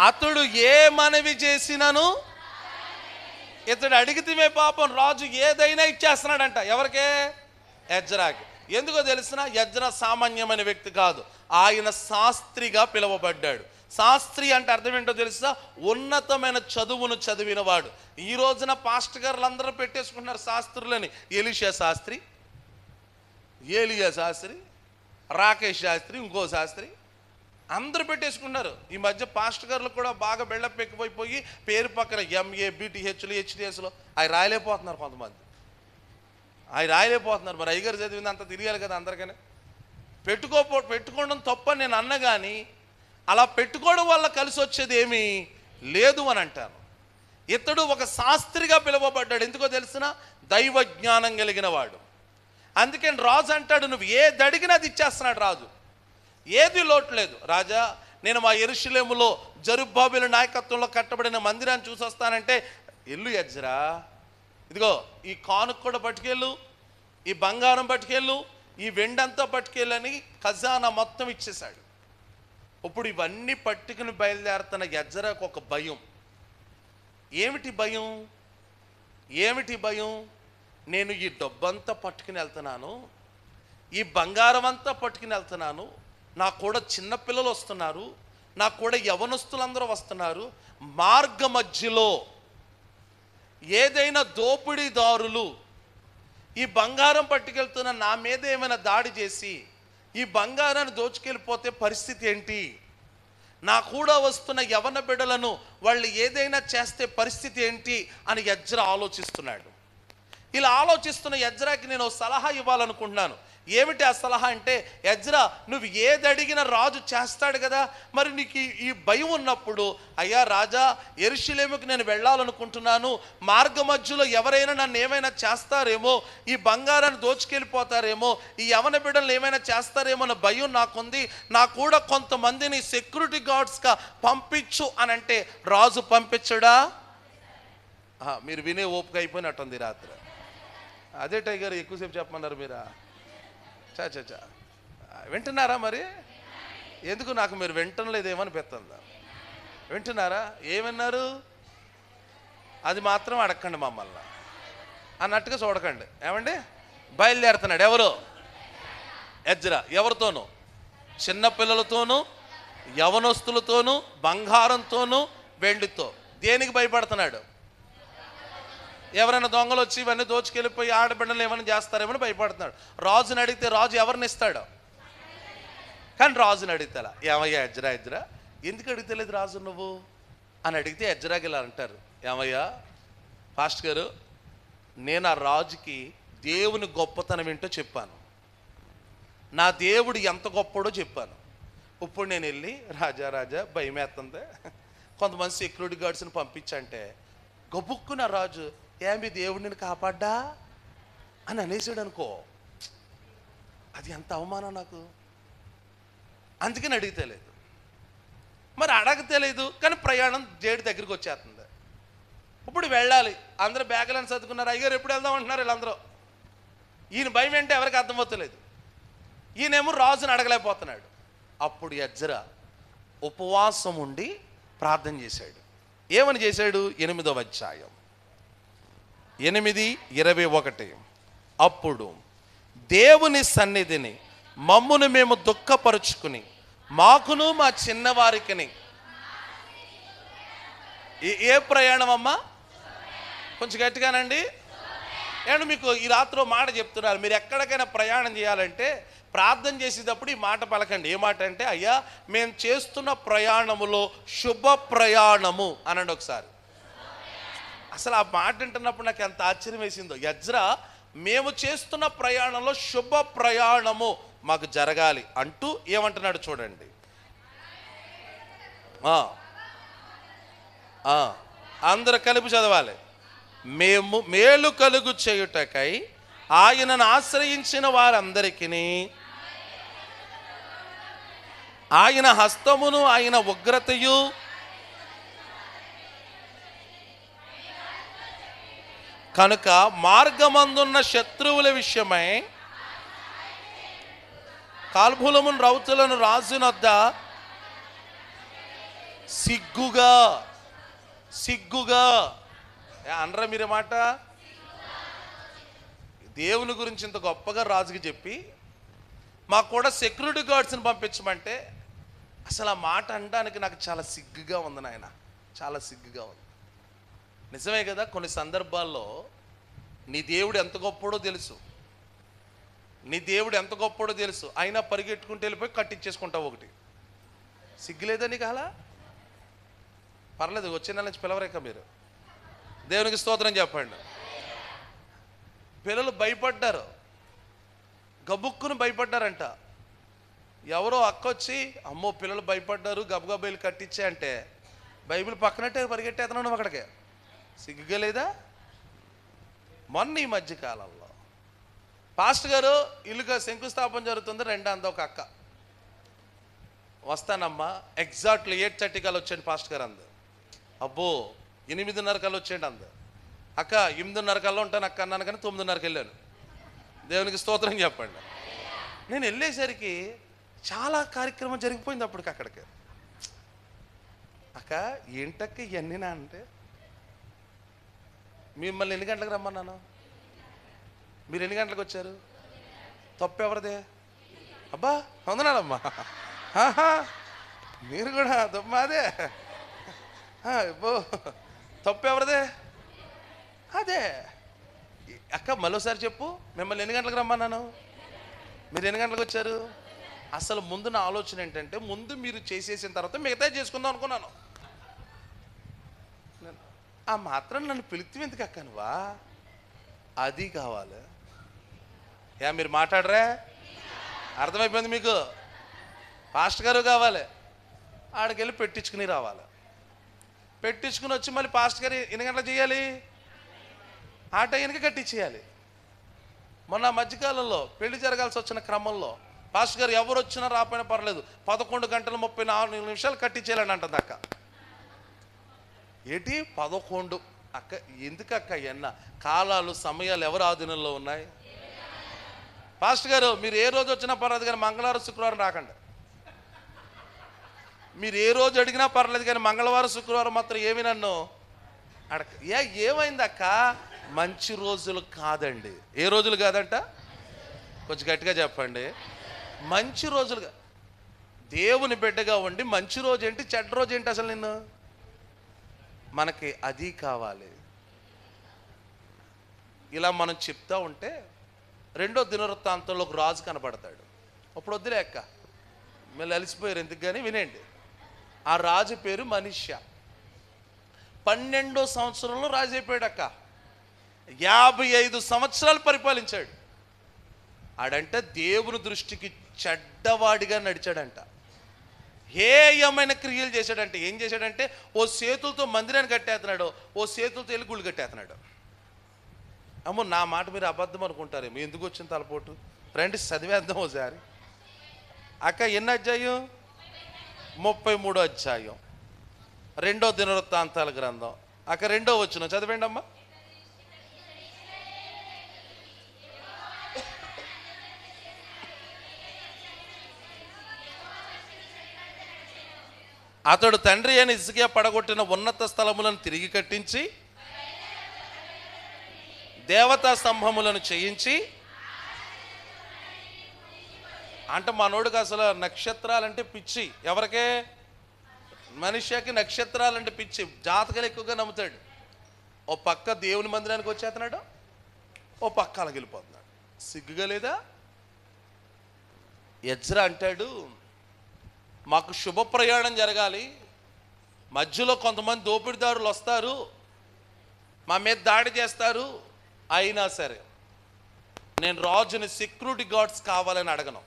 అతడు ఏ మనవి చేసినను ఇతడు అడిగితే పాపం రాజు ఏదైనా ఇచ్చేస్తున్నాడంట. ఎవరికే? ఎజ్రాకి. ఎందుకో తెలిసిన, ఎజ్రా సామాన్యమైన వ్యక్తి కాదు, ఆయన శాస్త్రిగా పిలువబడ్డాడు. శాస్త్రి అంటే అర్థం ఏంటో తెలుసా? ఉన్నతమైన చదువును చదివినవాడు. ఈ రోజున పాస్టర్ గారులు అందరూ పెట్టేసుకుంటున్నారు శాస్త్రులని. ఎలీషా శాస్త్రి, ఏలియా శాస్త్రి, రాకేష్ శాస్త్రి, ఇంకో శాస్త్రి, అందరూ పెట్టేసుకున్నారు. ఈ మధ్య పాస్టర్ గారులు కూడా బాగా బిల్డప్ ఎక్కిపోయి పేరు పక్కన ఎంఏ, బీటీహెచ్లు, హెచ్డిఎస్లు అవి రాయలేకపోతున్నారు. కొంతమంది అవి రాయలేకపోతున్నారు. మరి అయ్యగారు చదివింది అంత తెలియాలి కదా అందరికనే. పెట్టుకోవడం తప్పని నేను అన్న కానీ అలా పెట్టుకోవడం వల్ల కలిసి వచ్చేది ఏమీ లేదు అని అంటాను. ఇతడు ఒక శాస్త్రిగా పిలువబడ్డాడు. ఎందుకో తెలిసిన, దైవ జ్ఞానం కలిగిన వాడు. అందుకని రాజు అంటాడు, నువ్వు ఏది అడిగినా అది ఇచ్చేస్తున్నాడు రాజు. ఏది లోటు లేదు. రాజా, నేను మా యెరూషలేములో జెరుబ్బాబెలు నాయకత్వంలో కట్టబడిన మందిరాన్ని చూసి వస్తానంటే, ఎల్లు ఎజ్రా, ఇదిగో ఈ కానుక కూడా పట్టుకెళ్ళు, ఈ బంగారం పట్టుకెళ్ళు, ఈ వెండంతా పట్టుకెళ్ళని ఖజానా మొత్తం ఇచ్చేశాడు. ఇప్పుడు ఇవన్నీ పట్టుకుని బయలుదేరుతున్న ఎజ్రాకు ఒక భయం. ఏమిటి భయం? ఏమిటి భయం? నేను ఈ డబ్బంతా పట్టుకుని వెళ్తున్నాను, ఈ బంగారం అంతా పట్టుకుని వెళ్తున్నాను, నాకు కూడా చిన్నపిల్లలు వస్తున్నారు, నాకు కూడా యవనస్తులందరూ వస్తున్నారు. మార్గ మధ్యలో ఏదైనా దోపిడీదారులు ఈ బంగారం పట్టుకెళ్తున్న నా మీద ఏమైనా దాడి చేసి ఈ బంగారాన్ని దోచుకెళ్ళిపోతే పరిస్థితి ఏంటి? నా కూడా వస్తున్న యవన బిడ్డలను వాళ్ళు ఏదైనా చేస్తే పరిస్థితి ఏంటి అని ఎజ్రా ఆలోచిస్తున్నాడు. ఇలా ఆలోచిస్తున్న ఎజ్రాకి నేను సలహా ఇవ్వాలనుకుంటున్నాను. ఏమిటి ఆ సలహా అంటే, ఎజ్రా, నువ్వు ఏది అడిగినా రాజు చేస్తాడు కదా, మరి నీకు ఈ భయం ఉన్నప్పుడు, అయ్యా రాజా, యెరూషలేముకి నేను వెళ్ళాలనుకుంటున్నాను, మార్గ మధ్యలో ఎవరైనా నన్ను ఏమైనా చేస్తారేమో, ఈ బంగారాన్ని దోచుకెళ్ళిపోతారేమో, ఈ యవన బిడ్డలు ఏమైనా చేస్తారేమో అన్న భయం నాకుంది, నా కూడా కొంతమందిని సెక్యూరిటీ గార్డ్స్గా పంపించు అని అంటే రాజు పంపించడా? మీరు వినే ఓపిక అయిపోయినట్టుంది రాత్రి. అదే టైగర్ ఎక్కువసేపు చెప్పమన్నారు మీరా? చా వింటున్నారా? మరి ఎందుకు నాకు మీరు వింటలేదేమని పెత్తందా? వింటున్నారా? ఏమన్నారు? అది మాత్రం అడగండి మమ్మల్ని అన్నట్టుగా చూడకండి. ఏమండి? బయలుదేరుతున్నాడు ఎవరు? ఎజ్రా. ఎవరితోనూ? చిన్నపిల్లలతోనూ, యవనస్తులతోనూ, బంగారంతోనూ, వెండితో. దేనికి భయపడుతున్నాడు? ఎవరైనా దొంగలు వచ్చి ఇవన్నీ దోచుకెళ్ళిపోయి ఆడబిడ్డలు ఏమైనా చేస్తారేమని భయపడుతున్నాడు. రాజుని అడిగితే రాజు ఎవరిని ఇస్తాడు? కానీ రాజుని అడిగితేలా, ఏమయ్యా ఎజ్రా, ఎందుకు అడిగితేలేదు రాజు నువ్వు అని అడిగితే ఎజ్రాకి ఇలా అంటారు, ఏమయ్యా పాస్టర్ గారు, నేను ఆ రాజుకి దేవుని గొప్పతనం ఏంటో చెప్పాను, నా దేవుడు ఎంత గొప్పడో చెప్పాను. ఇప్పుడు నేను వెళ్ళి రాజా భయం వేస్తుంది, కొంతమంది సెక్యూరిటీ గార్డ్స్ని పంపించంటే గబుక్కున రాజు, ఏమి దేవుడిని కాపాడ్డా అని అనేసాడు అనుకో, అది ఎంత అవమానం నాకు. అందుకని అడిగితేలేదు. మరి అడగతేలేదు కానీ ప్రయాణం జేడి దగ్గరికి వచ్చేస్తుంది. ఇప్పుడు వెళ్ళాలి, అందరూ బ్యాగులను చదువుకున్నారు. అయ్యారు ఎప్పుడు వెళ్దాం అంటున్నారు వీళ్ళందరూ. ఈయన భయం ఏంటో ఎవరికి అర్థమవుతలేదు. ఈయనేమో రాజుని అడగలేకపోతున్నాడు. అప్పుడు ఎజ్రా ఉపవాసం ఉండి ప్రార్థన చేశాడు. ఏమని చేశాడు? 8వ అధ్యాయం 8:21. అప్పుడు దేవుని సన్నిధిని మమ్మును మేము దుఃఖపరుచుకుని మాకును మా చిన్నవారికిని. ఏ ప్రయాణం అమ్మా? కొంచెం గట్టిగానండి. నేను మీకు ఈ రాత్రి మాట చెప్తున్నారు, మీరు ఎక్కడికైనా ప్రయాణం చేయాలంటే ప్రార్థన చేసేటప్పుడు ఈ మాట పలకండి. ఏ మాట అంటే, అయ్యా మేము చేస్తున్న ప్రయాణములో శుభ ప్రయాణము అనండి ఒకసారి. అసలు ఆ మాట వింటున్నప్పుడు నాకు ఎంత ఆశ్చర్యం వేసిందో. ఎజ్రా మేము చేస్తున్న ప్రయాణంలో శుభ ప్రయాణము మాకు జరగాలి అంటూ ఏమంటున్నాడు చూడండి. అందరూ కలిపి చదవాలి. మేము మేలు కలుగు చేయుటకై ఆయనను ఆశ్రయించిన వారందరికీ ఆయన హస్తమును ఆయన ఉగ్రతయు కనుక మార్గమందున్న శత్రువుల విషయమై కాల్బులమును రౌతులను రాజునొద్ద సిగ్గుగా అనరా మీరే మాట. దేవుని గురించి ఇంత గొప్పగా రాజుకి చెప్పి మాకు కూడా సెక్యూరిటీ గార్డ్స్ని పంపించమంటే అసలు ఆ మాట అనడానికి నాకు చాలా సిగ్గుగా ఉంది నాయన, చాలా సిగ్గుగా ఉంది. నిజమే కదా, కొన్ని సందర్భాల్లో నీ దేవుడు ఎంత గొప్పడో తెలుసు, అయినా పరిగెట్టుకుంటూ వెళ్ళిపోయి కట్టించేసుకుంటావు ఒకటి. సిగ్గులేదా నీకు? అలా పర్లేదు, వచ్చే నెల నుంచి పిలవరేక మీరు. దేవునికి స్తోత్రం చెప్పండి. పిల్లలు భయపడ్డారు, గబుక్కును భయపడ్డారంట. ఎవరో అక్క వచ్చి అమ్మో పిల్లలు భయపడ్డారు గబగబైలు కట్టించే అంటే బైబిల్ పక్కనట్టే పరిగెట్టేస్తున్నాను అక్కడికి. సిగ్గుగా లేదా? మొన్న ఈ మధ్యకాలంలో పాస్టర్ గారు ఇల్లుగా శంకుస్థాపన జరుగుతుంది, రెండో అంద ఒక అక్క వస్తానమ్మా ఎగ్జాక్ట్లీ 8:30 కల్లా వచ్చాడు పాస్టర్ గారు అంది. అబ్బో 8:30 కల్లా వచ్చేయండి అంది. అక్క 8:30 కల్లా ఉంటాను అక్క అన్నాను, కానీ 9:30కి వెళ్ళాను. దేవునికి స్తోత్రం చెప్పండి. నేను వెళ్ళేసరికి చాలా కార్యక్రమం జరిగిపోయింది అప్పటికి అక్కడికి. అక్క ఏంటక్క ఇవన్నీనా అంటే, మిమ్మల్ని ఎన్ని గంటలకు రమ్మన్నాను, మీరు ఎన్ని గంటలకు వచ్చారు, తప్పు ఎవరిదే? అబ్బా వందనాలమ్మా, మీరు కూడా మాదే, అబ్బో తప్పు ఎవరిదే? అదే అక్క మరోసారి చెప్పు, మిమ్మల్ని ఎన్ని గంటలకు రమ్మన్నాను, మీరు ఎన్ని గంటలకు వచ్చారు? అసలు ముందు నా ఆలోచన ఏంటంటే, ముందు మీరు చేసేసిన తర్వాత మిగతా చేసుకుందాం అనుకున్నాను. ఆ మాత్రం నన్ను పిలిచి ఎందుకు అక్క నువ్వా, అది కావాలి. మీరు మాట్లాడరా? అర్థమైపోయింది మీకు? పాస్టర్ గారు కావాలి, ఆడికి వెళ్ళి పెట్టించుకుని రావాలి. పెట్టించుకుని వచ్చి మళ్ళీ పాస్టర్ గారు ఎన్ని గంటలకు చేయాలి, ఆ టైంకి కట్టించేయాలి. మొన్న మధ్యకాలంలో పెళ్లి జరగాల్సి వచ్చిన క్రమంలో పాస్టర్ గారు ఎవరు వచ్చినా రాపోయినా పర్లేదు 11 గంటల 34 నిమిషాలు కట్టించేయాలని అంటుంది అక్క. ఏంటి 11? అక్క ఎందుకు అక్క ఎన్న కాలాలు సమయాలు ఎవరు ఆధీనంలో ఉన్నాయి? పాస్టర్ గారు మీరు ఏ రోజు వచ్చినా పర్లేదు కానీ మంగళవారం శుక్రవారం రాకండి. మీరు ఏ రోజు అడిగినా పర్లేదు కానీ మంగళవారం శుక్రవారం మాత్రం ఏమి నన్ను అడగ. ఏమైంది అక్క? మంచి రోజులు కాదండి. ఏ రోజులు కాదంట? కొంచెం గట్టిగా చెప్పండి. మంచి రోజులుగా దేవుని బిడ్డగా ఉండి మంచి రోజు ఏంటి చెడ్డ రోజు ఏంటి అసలు? నిన్ను మనకి అది కావాలి. ఇలా మనం చెప్తా ఉంటే 2వ దినవృత్తాంతంలో ఒక రాజు కనబడతాడు. అప్పుడు వద్దులే అక్క మళ్ళీ అలిసిపోయారు ఎందుకు కానీ వినండి. ఆ రాజు పేరు మనిష. 12వ సంవత్సరంలో రాజు అయిపోయాడు అక్క. 55 సంవత్సరాలు పరిపాలించాడు. ఆడంటే దేవుని దృష్టికి చెడ్డవాడిగా నడిచాడంట. హేయమైన క్రియలు చేశాడంటే. ఏం చేశాడంటే, ఓ చేతులతో మందిరాన్ని కట్టేస్తున్నాడు, ఓ చేతులతో వెళ్ళి గుళ్ళు కట్టేస్తున్నాడు. అమ్మో నా మాట మీరు అబద్ధం అనుకుంటారేమో, ఎందుకు వచ్చిన తలపోటు? రండి చదివేద్దాం ఒకసారి. అక్క ఎన్ని అధ్యాయం? 33వ అధ్యాయం 2వ దినవృత్తాంతాల గ్రంథం. అక్క 2వ వచనం చదివేండి అమ్మా. అతడు తండ్రి అయిన హిజ్కియా పడగొట్టిన ఉన్నత స్థలములను తిరిగి కట్టించి దేవతా స్తంభములను చేయించి, అంటే మనోడికి అసలు నక్షత్రాలంటే పిచ్చి. ఎవరికే? మనిషికి నక్షత్రాలంటే పిచ్చి. జాతకాలు ఎక్కువగా నమ్ముతాడు. ఓ పక్క దేవుని మందిరానికి వచ్చేస్తున్నాడు, ఓ పక్క అలాగెళ్ళిపోతున్నాడు. సిగ్గుగా లేదా? ఎజ్రా అంటాడు, మాకు శుభ ప్రయాణం జరగాలి, మధ్యలో కొంతమంది దోపిడిదారులు వస్తారు, మా మీద దాడి చేస్తారు, అయినా సరే నేను రాజుని సెక్యూరిటీ గార్డ్స్ కావాలని అడగను.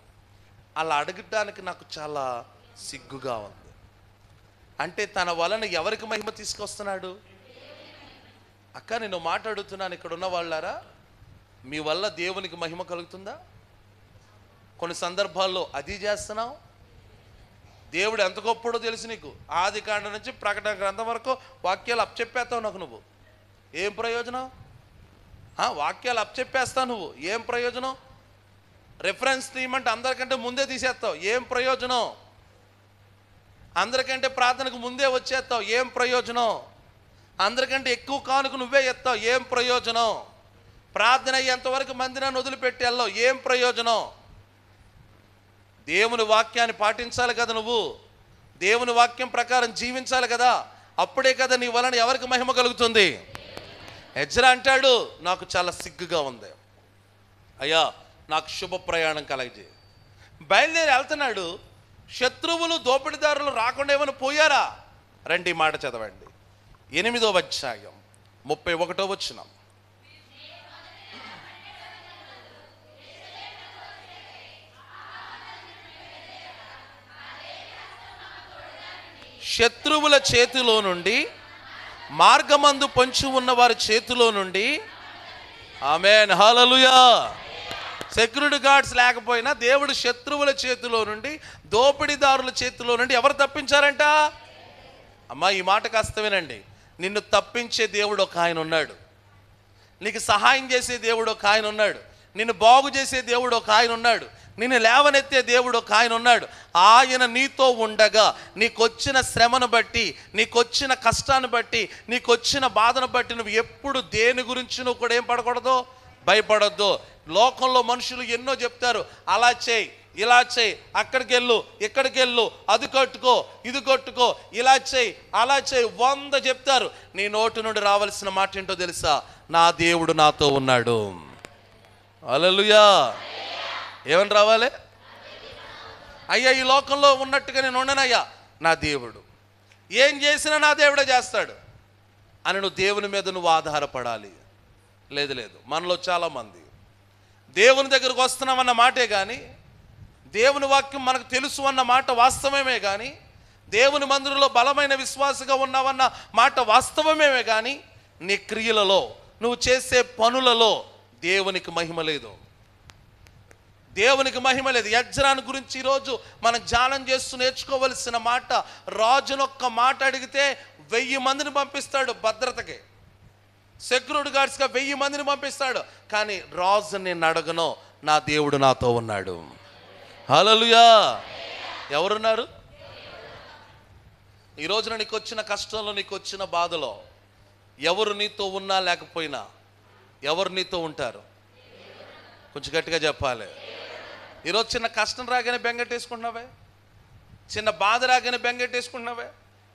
అలా అడగటానికి నాకు చాలా సిగ్గుగా ఉంది. అంటే తన వలన ఎవరికి మహిమ తీసుకొస్తున్నాడు? అక్క, నేను మాట్లాడుతున్నాను, ఇక్కడ ఉన్న వాళ్ళారా, మీ వల్ల దేవునికి మహిమ కలుగుతుందా? కొన్ని సందర్భాల్లో అది చేస్తున్నావు. దేవుడు ఎంత గొప్పడో తెలుసు నీకు. ఆది కాండం నుంచి ప్రకటన గ్రంథం వరకు వాక్యాలు అప్పచెప్పేస్తావు నాకు. నువ్వు ఏం ప్రయోజనం? వాక్యాలు అప్పచెప్పేస్తావు నువ్వు, ఏం ప్రయోజనం? రెఫరెన్స్ తీయమంటే అందరికంటే ముందే తీసేస్తావు, ఏం ప్రయోజనం? అందరికంటే ప్రార్థనకు ముందే వచ్చేస్తావు, ఏం ప్రయోజనం? అందరికంటే ఎక్కువ కానుక నువ్వే ఎత్తావు, ఏం ప్రయోజనం? ప్రార్థన అయ్యేంతవరకు మందిరాన్ని వదిలిపెట్టి వెళ్ళావు, ఏం ప్రయోజనం? దేవుని వాక్యాన్ని పాటించాలి కదా, నువ్వు దేవుని వాక్యం ప్రకారం జీవించాలి కదా, అప్పుడే కదా నీ వలన ఎవరికి మహిమ కలుగుతుంది. ఎజ్రా అంటాడు, నాకు చాలా సిగ్గుగా ఉంది అయ్యా, నాకు శుభ ప్రయాణం కలగజేయి. బయలుదేరి వెళ్తున్నాడు. శత్రువులు దోపిడిదారులు రాకుండా ఏమైనా పోయారా? రండి మాట చదవండి. 8వ అధ్యాయం 31వ వచనం. శత్రువుల చేతిలో నుండి, మార్గమందు పొంచి ఉన్న వారి చేతిలో నుండి, ఆమేన్, హల్లెలూయా. సెక్యూరిటీ గార్డ్స్ లేకపోయినా దేవుడు శత్రువుల చేతిలో నుండి, దోపిడీదారుల చేతిలో నుండి ఎవరు తప్పించారంట? అమ్మా, ఈ మాట కాస్త వినండి. నిన్ను తప్పించే దేవుడు ఒక ఆయన ఉన్నాడు, నీకు సహాయం చేసే దేవుడు ఒక ఆయన ఉన్నాడు, నిన్ను బాగు చేసే దేవుడు ఒక ఆయన ఉన్నాడు, నిన్ను లేవనెత్తే దేవుడు ఒక ఆయన ఉన్నాడు. ఆయన నీతో ఉండగా నీకొచ్చిన శ్రమను బట్టి, నీకొచ్చిన కష్టాన్ని బట్టి, నీకొచ్చిన బాధను బట్టి నువ్వు ఎప్పుడు దేని గురించి నువ్వు కూడా ఏం పడకూడదు, భయపడొద్దు. లోకంలో మనుషులు ఎన్నో చెప్తారు, అలా చేయి, ఇలా చేయి, అక్కడికి వెళ్ళు, ఇక్కడికి వెళ్ళు, అది కట్టుకో, ఇది కట్టుకో, ఇలా చేయి, అలా చేయి, 100 చెప్తారు. నీ నోటి నుండి రావాల్సిన మాట ఏంటో తెలుసా? నా దేవుడు నాతో ఉన్నాడు. హల్లెలూయా. ఏమని రావాలి? అయ్యా, ఈ లోకంలో ఉన్నట్టుగా నేను ఉండనయ్యా, నా దేవుడు ఏం చేసినా నా దేవుడే చేస్తాడు అని నువ్వు దేవుని మీద నువ్వు ఆధారపడాలి. లేదు లేదు, మనలో చాలామంది దేవుని దగ్గరకు వస్తున్నామన్న మాటే కానీ, దేవుని వాక్యం మనకు తెలుసు అన్న మాట వాస్తవమే కానీ, దేవుని మందిరంలో బలమైన విశ్వాసగా ఉన్నావన్న మాట వాస్తవమే కానీ, నీ క్రియలలో నువ్వు చేసే పనులలో దేవునికి మహిమ లేదు. దేవునికి మహిమ లేదు. ఎజ్రాను గురించి ఈరోజు మనం ధ్యానం చేస్తూ నేర్చుకోవలసిన మాట, రాజునొక్క మాట అడిగితే 1000 మందిని పంపిస్తాడు భద్రతకి, సెక్యూరిటీ గార్డ్స్గా 1000 మందిని పంపిస్తాడు. కానీ రాజు నేను అడగను, నా దేవుడు నాతో ఉన్నాడు. హల్లెలూయా. ఎవరున్నారు? ఈ రోజున నీకు వచ్చిన కష్టంలో, నీకు వచ్చిన బాధలో ఎవరు నీతో ఉన్నా లేకపోయినా ఎవరు నీతో ఉంటారు? కొంచెం గట్టిగా చెప్పాలి. ఈరోజు చిన్న కష్టం రాగానే బెంగెట్టేసుకుంటున్నావే, చిన్న బాధ రాగానే బెంగెట్టేసుకుంటున్నావే.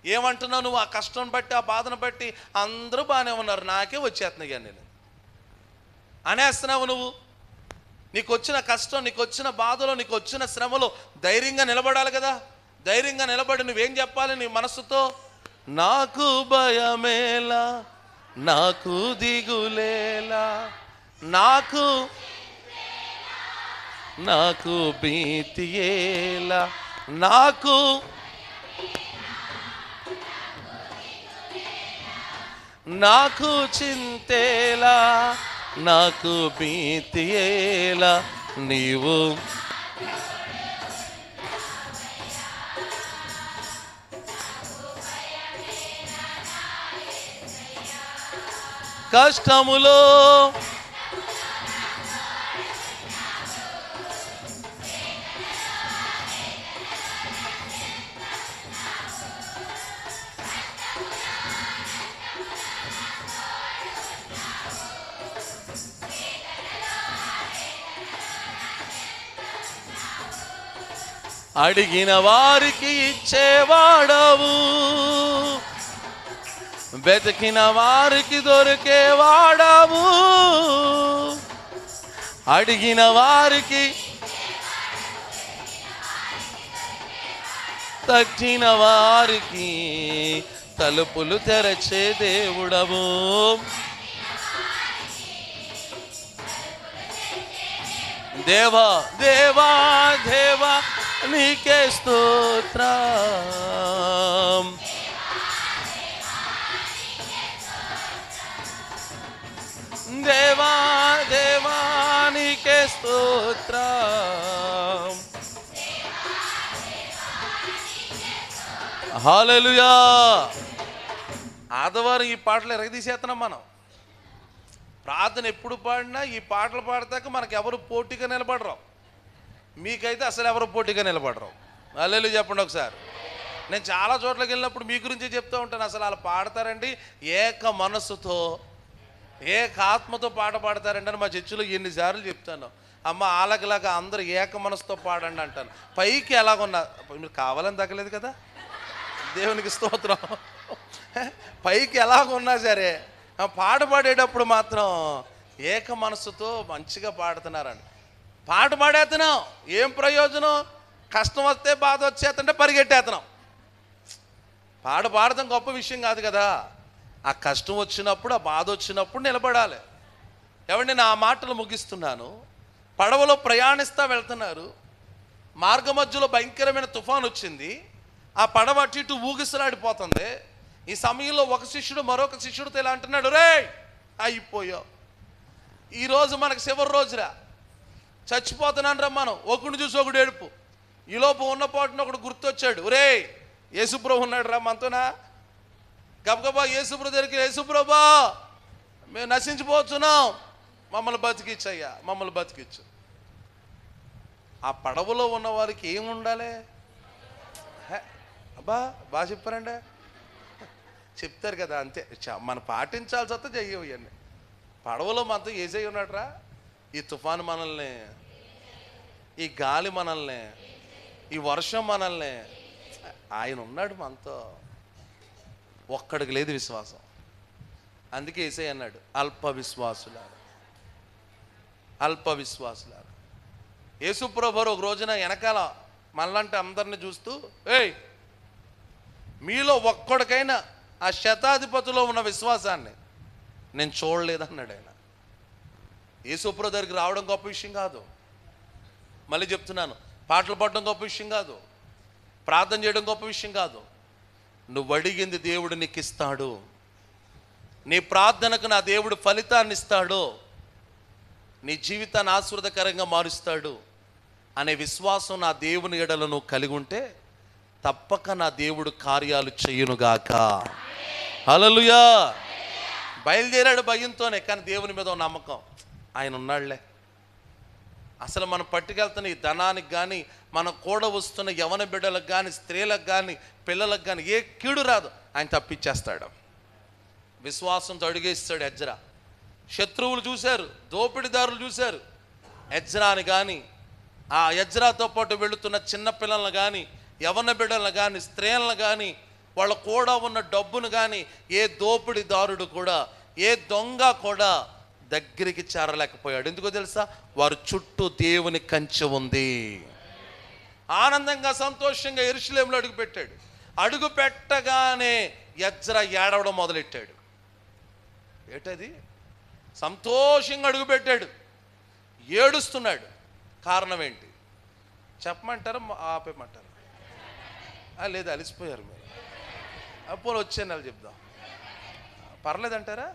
ఏమంటున్నావు నువ్వు? ఆ కష్టం బట్టి, ఆ బాధను బట్టి అందరూ బాగానే ఉన్నారు, నాకే వచ్చేస్తున్నాయి నేను అనేస్తున్నావు. నువ్వు నీకు వచ్చిన కష్టం, నీకు వచ్చిన బాధలో, నీకు వచ్చిన శ్రమలో ధైర్యంగా నిలబడాలి కదా. ధైర్యంగా నిలబడి నువ్వేం చెప్పాలి నీ మనసుతో? నాకు భయమేలా, నాకు దిగులేలా, నాకు భీతియేలా, నాకు చింతేలా, నాకు భీతియేలా, నీవు కష్టములో అడిగిన వారికి ఇచ్చేవాడవు, వెతికిన వారికి దొరికేవాడవు, అడిగిన వారికి, తగ్గిన వారికి తలుపులు తెరచే దేవుడవు. దేవా దేవా దేవా నీకే స్తోత్రం. దేవా దేవా నీకే స్తోత్రం. హల్లెలూయా. ఆదివారం ఈ పాటలు ఎరగదీసేస్తున్నాం మనం. ప్రార్థన ఎప్పుడు పాడినా ఈ పాటలు పాడతాక మనకు ఎవరు పోటీగా నిలబడరు. మీకైతే అసలు ఎవరు పోటీగా నిలబడరు. హల్లెలూయా చెప్పండి ఒకసారి. నేను చాలా చోట్లకి వెళ్ళినప్పుడు మీ గురించి చెప్తూ ఉంటాను. అసలు వాళ్ళు పాడతారండి ఏక మనస్సుతో, ఏక ఆత్మతో పాట పాడతారండి అని మా చర్చిలో ఎన్నిసార్లు చెప్తాను. అమ్మ ఆలగలాగా అందరూ ఏక మనసుతో పాడండి అంటాను. పైకి ఎలాగున్నా మీరు కావాలని తగ్గలేదు కదా, దేవునికి స్తోత్రం. పైకి ఎలాగున్నా సరే పాట పాడేటప్పుడు మాత్రం ఏక మనస్సుతో మంచిగా పాడుతున్నారండి. పాట పాడేస్తున్నాం, ఏం ప్రయోజనం? కష్టం వస్తే బాధ వచ్చేస్తుంటే పరిగెట్టేస్తున్నాం. పాడతాం గొప్ప విషయం కాదు కదా. ఆ కష్టం వచ్చినప్పుడు, ఆ బాధ వచ్చినప్పుడు నిలబడాలి. ఏమండి, నా మాటలు ముగిస్తున్నాను. పడవలో ప్రయాణిస్తూ వెళ్తున్నారు. మార్గ మధ్యలో భయంకరమైన తుఫాన్ వచ్చింది. ఆ పడవ అటు ఇటు ఊగిసలాడిపోతుంది. ఈ సమయంలో ఒక శిష్యుడు మరొక శిష్యుడితో ఇలా అంటున్నాడు, రే అయిపోయావు, ఈరోజు మనకు చివరి రోజురా, చచ్చిపోతున్నాను రా. మనం ఒకడిని చూసి ఒకడు ఏడుపు. ఈలోపు ఉన్న పాటున ఒకడు గుర్తొచ్చాడు, రే యేసుప్రభు ఉన్నాడు రా మనతోనా. గబగబా యేసుప్రభు దగ్గరికి, యేసుప్రభా మేము నశించిపోతున్నాం, మమ్మల్ని బతికిచ్చయ్యా, మమ్మల్ని బతికిచ్చు. ఆ పడవలో ఉన్న వారికి ఏమి ఉండాలి? అబ్బా బాగా చెప్పారండి, చెప్తారు కదా అంతే. మనం పాటించాల్సి వస్తే చెయ్యవు ఇవన్నీ. పడవలో మనతో ఏసై ఉన్నాడురా. ఈ తుఫాను మనల్ని, ఈ గాలి మనల్ని, ఈ వర్షం మనల్ని, ఆయన ఉన్నాడు మనతో. ఒక్కడికి లేదు విశ్వాసం. అందుకే ఏసై అన్నాడు, అల్ప విశ్వాసులారా, అల్ప విశ్వాసులారా. యేసుప్రభు ఒక రోజున వెనకాల మనలాంటి అందరిని చూస్తూ, ఏయ్ మీలో ఒక్కడికైనా ఆ శతాధిపతిలో ఉన్న విశ్వాసాన్ని నేను చూడలేదన్నాడు ఆయన. యేసుప్రభు దగ్గరికి రావడం గొప్ప విషయం కాదు. మళ్ళీ చెప్తున్నాను, పాటలు పాడడం గొప్ప విషయం కాదు, ప్రార్థన చేయడం గొప్ప విషయం కాదు. నువ్వు అడిగింది దేవుడు నీకు ఇస్తాడు. నీ ప్రార్థనకు నా దేవుడు ఫలితాన్ని ఇస్తాడు, నీ జీవితాన్ని ఆశీర్వాదకరంగా మారుస్తాడు అనే విశ్వాసం నా దేవుని ఎడల నువ్వు కలిగి ఉంటే తప్పక నా దేవుడు కార్యాలు చెయ్యునుగాక. హల్లెలూయా. బయలుదేరాడు భయంతోనే, కానీ దేవుని మీద నమ్మకం, ఆయన ఉన్నాడులే. అసలు మనం పట్టుకెళ్తున్న ఈ ధనానికి కానీ, మన కూడా వస్తున్న యవన బిడ్డలకు కానీ, స్త్రీలకు కానీ, పిల్లలకు కానీ ఏ కీడు రాదు, ఆయన తప్పించేస్తాడు. విశ్వాసంతో అడుగేస్తాడు ఎజ్రా. శత్రువులు చూశారు, దోపిడిదారులు చూశారు. ఎజ్రాని కానీ, ఆ ఎజ్రాతో పాటు వెళుతున్న చిన్న పిల్లలను కానీ, యవన బిడ్డలను కానీ, స్త్రీలను కానీ, వాళ్ళ కూడా ఉన్న డబ్బును కానీ ఏ దోపిడిదారుడు కూడా, ఏ దొంగ కూడా దగ్గరికి చేరలేకపోయాడు. ఎందుకో తెలుసా? వారు చుట్టూ దేవుని కంచె ఉంది. ఆనందంగా సంతోషంగా యెరూషలేములో అడుగు పెట్టాడు. అడుగు పెట్టగానే ఎజ్రా ఏడవడం మొదలెట్టాడు. ఏటది? సంతోషంగా అడుగు పెట్టాడు, ఏడుస్తున్నాడు. కారణం ఏంటి చెప్పమంటారా, ఆపేయమంటారా? లేదు, అలిసిపోయారు మీరు. అప్పుడు వచ్చే నెల చెప్దాం, పర్లేదంటారా?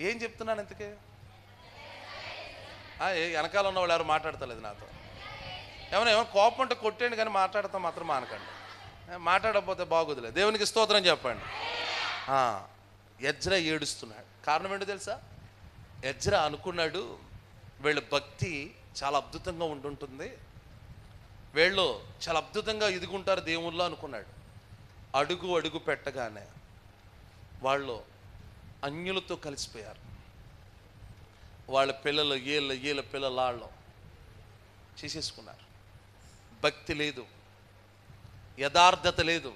ఏం చెప్తున్నాను ఇంతకే? వెనకాల ఉన్న వాళ్ళు ఎవరు మాట్లాడతలేదు నాతో. ఏమో కోపం ఉంటే కొట్టండి, కానీ మాట్లాడతాం మాత్రం మానకండి. మాట్లాడకపోతే బాగోదులే. దేవునికి స్తోత్రం చెప్పండి. ఎజ్రా ఏడుస్తున్నాడు. కారణం ఏంటో తెలుసా? ఎజ్రా అనుకున్నాడు, వీళ్ళ భక్తి చాలా అద్భుతంగా ఉంటుంటుంది, వీళ్ళు చాలా అద్భుతంగా ఎదుగుంటారు దేవుళ్ళో అనుకున్నాడు. అడుగు అడుగు పెట్టగానే వాళ్ళు అన్యులతో కలిసిపోయారు. వాళ్ళ పిల్లలు వీళ్ళ పిల్లలు వాళ్ళు చేసేసుకున్నారు. భక్తి లేదు, యథార్థత లేదు,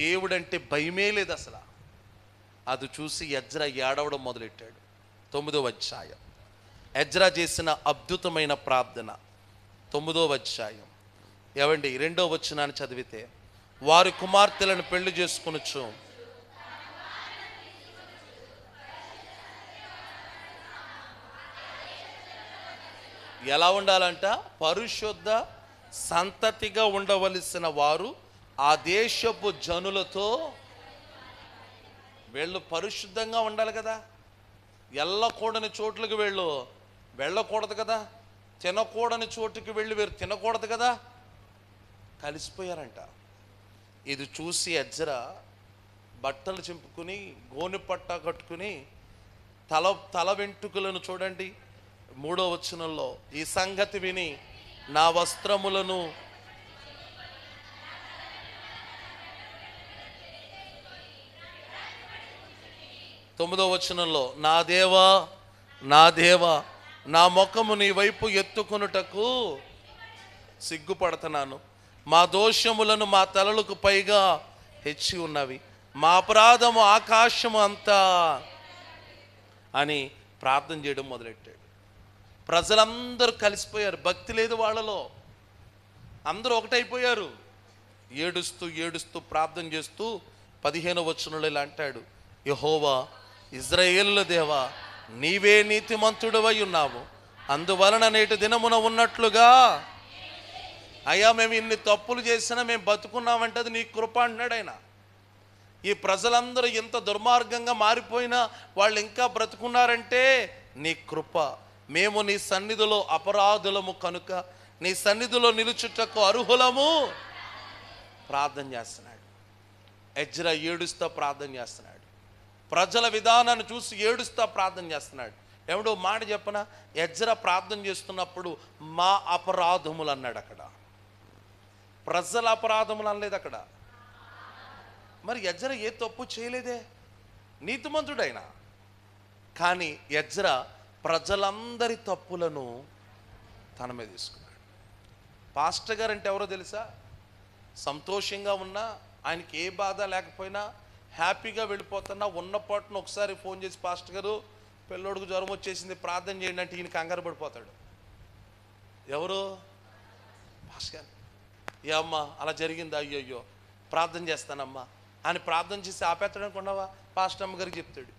దేవుడంటే భయమే లేదు అసలు. అది చూసి ఎజ్రా ఏడవడం మొదలెట్టాడు. 9వ అధ్యాయం ఎజ్రా చేసిన అద్భుతమైన ప్రార్థన. 9వ అధ్యాయం ఏవండి 2వ వచనాన్ని చదివితే, వారి కుమార్తెలను పెళ్లి చేసుకొనొచ్చు, ఎలా ఉండాలంట? పరిశుద్ధ సంతతిగా ఉండవలసిన వారు ఆ దేశపు జనులతో. వీళ్ళు పరిశుద్ధంగా ఉండాలి కదా, వెళ్ళకూడని చోట్లకి వీళ్ళు వెళ్ళకూడదు కదా, తినకూడని చోటుకి వెళ్ళి వీరు తినకూడదు కదా, కలిసిపోయారంట. ఇది చూసి ఎజ్రా బట్టలు చింపుకుని గోనె పట్ట కట్టుకుని తల వెంట్రుకలను చూడండి 3వ వచనంలో, ఈ సంగతి విని నా వస్త్రములను 9వ వచనంలో, నా దేవా నా దేవా నా ముఖము నీ వైపు ఎత్తుకొనుటకు సిగ్గుపడుతున్నాను, మా దోషములను మా తలలకు పైగా హెచ్చి ఉన్నవి, మా అపరాధము ఆకాశము అంతా అని ప్రార్థన చేయడం మొదలెట్టాడు. ప్రజలందరూ కలిసిపోయారు, భక్తి లేదు వాళ్ళలో, అందరూ ఒకటైపోయారు. ఏడుస్తూ ఏడుస్తూ ప్రార్థన చేస్తూ 15వ వచనంలో ఇలా అంటాడు, యెహోవా ఇశ్రాయేలుల దేవా, నీవే నీతిమంతుడవై ఉన్నావు, అందువలన నేటి దినమున ఉన్నట్లుగా అయ్యా మేము ఇన్ని తప్పులు చేసినా మేము బతుకున్నామంటే అది నీ కృప అంటున్నాడు ఆయన. ఈ ప్రజలందరూ ఎంత దుర్మార్గంగా మారిపోయినా వాళ్ళు ఇంకా బ్రతుకున్నారంటే నీ కృప. మేము నీ సన్నిధిలో అపరాధులము కనుక నీ సన్నిధిలో నిలుచుటకు అర్హులము. ప్రార్థన చేస్తున్నాడు ఎజ్రా, ఏడుస్తా ప్రార్థన చేస్తున్నాడు. ప్రజల విధానాన్ని చూసి ఏడుస్తా ప్రార్థన చేస్తున్నాడు. ఎవడో మాట చెప్పనా, ఎజ్రా ప్రార్థన చేస్తున్నప్పుడు మా అపరాధములు అన్నాడు. అక్కడ ప్రజల అపరాధములు అనలేదు అక్కడ. మరి ఎజ్రా ఏ తప్పు చేయలేదే, నీతిమంతుడైనా. కానీ ఎజ్రా ప్రజలందరి తప్పులను తన మీద తీసుకున్నాడు. పాస్టర్ గారు అంటే ఎవరో తెలుసా? సంతోషంగా ఉన్నా, ఆయనకి ఏ బాధ లేకపోయినా హ్యాపీగా వెళ్ళిపోతున్నా ఉన్నపాటున ఒకసారి ఫోన్ చేసి, పాస్టర్ గారు పిల్లోడికి జ్వరం వచ్చేసింది ప్రార్థన చేయండి అంటే ఈయన కంగారు పడిపోతాడు. ఎవరు? పాస్టర్ గారు. ఏ అమ్మా అలా జరిగిందా? అయ్యో ప్రార్థన చేస్తానమ్మా అని ప్రార్థన చేసి ఆపేస్తాడు అనుకున్నావా? పాస్టర్ అమ్మ గారికి చెప్తాడు,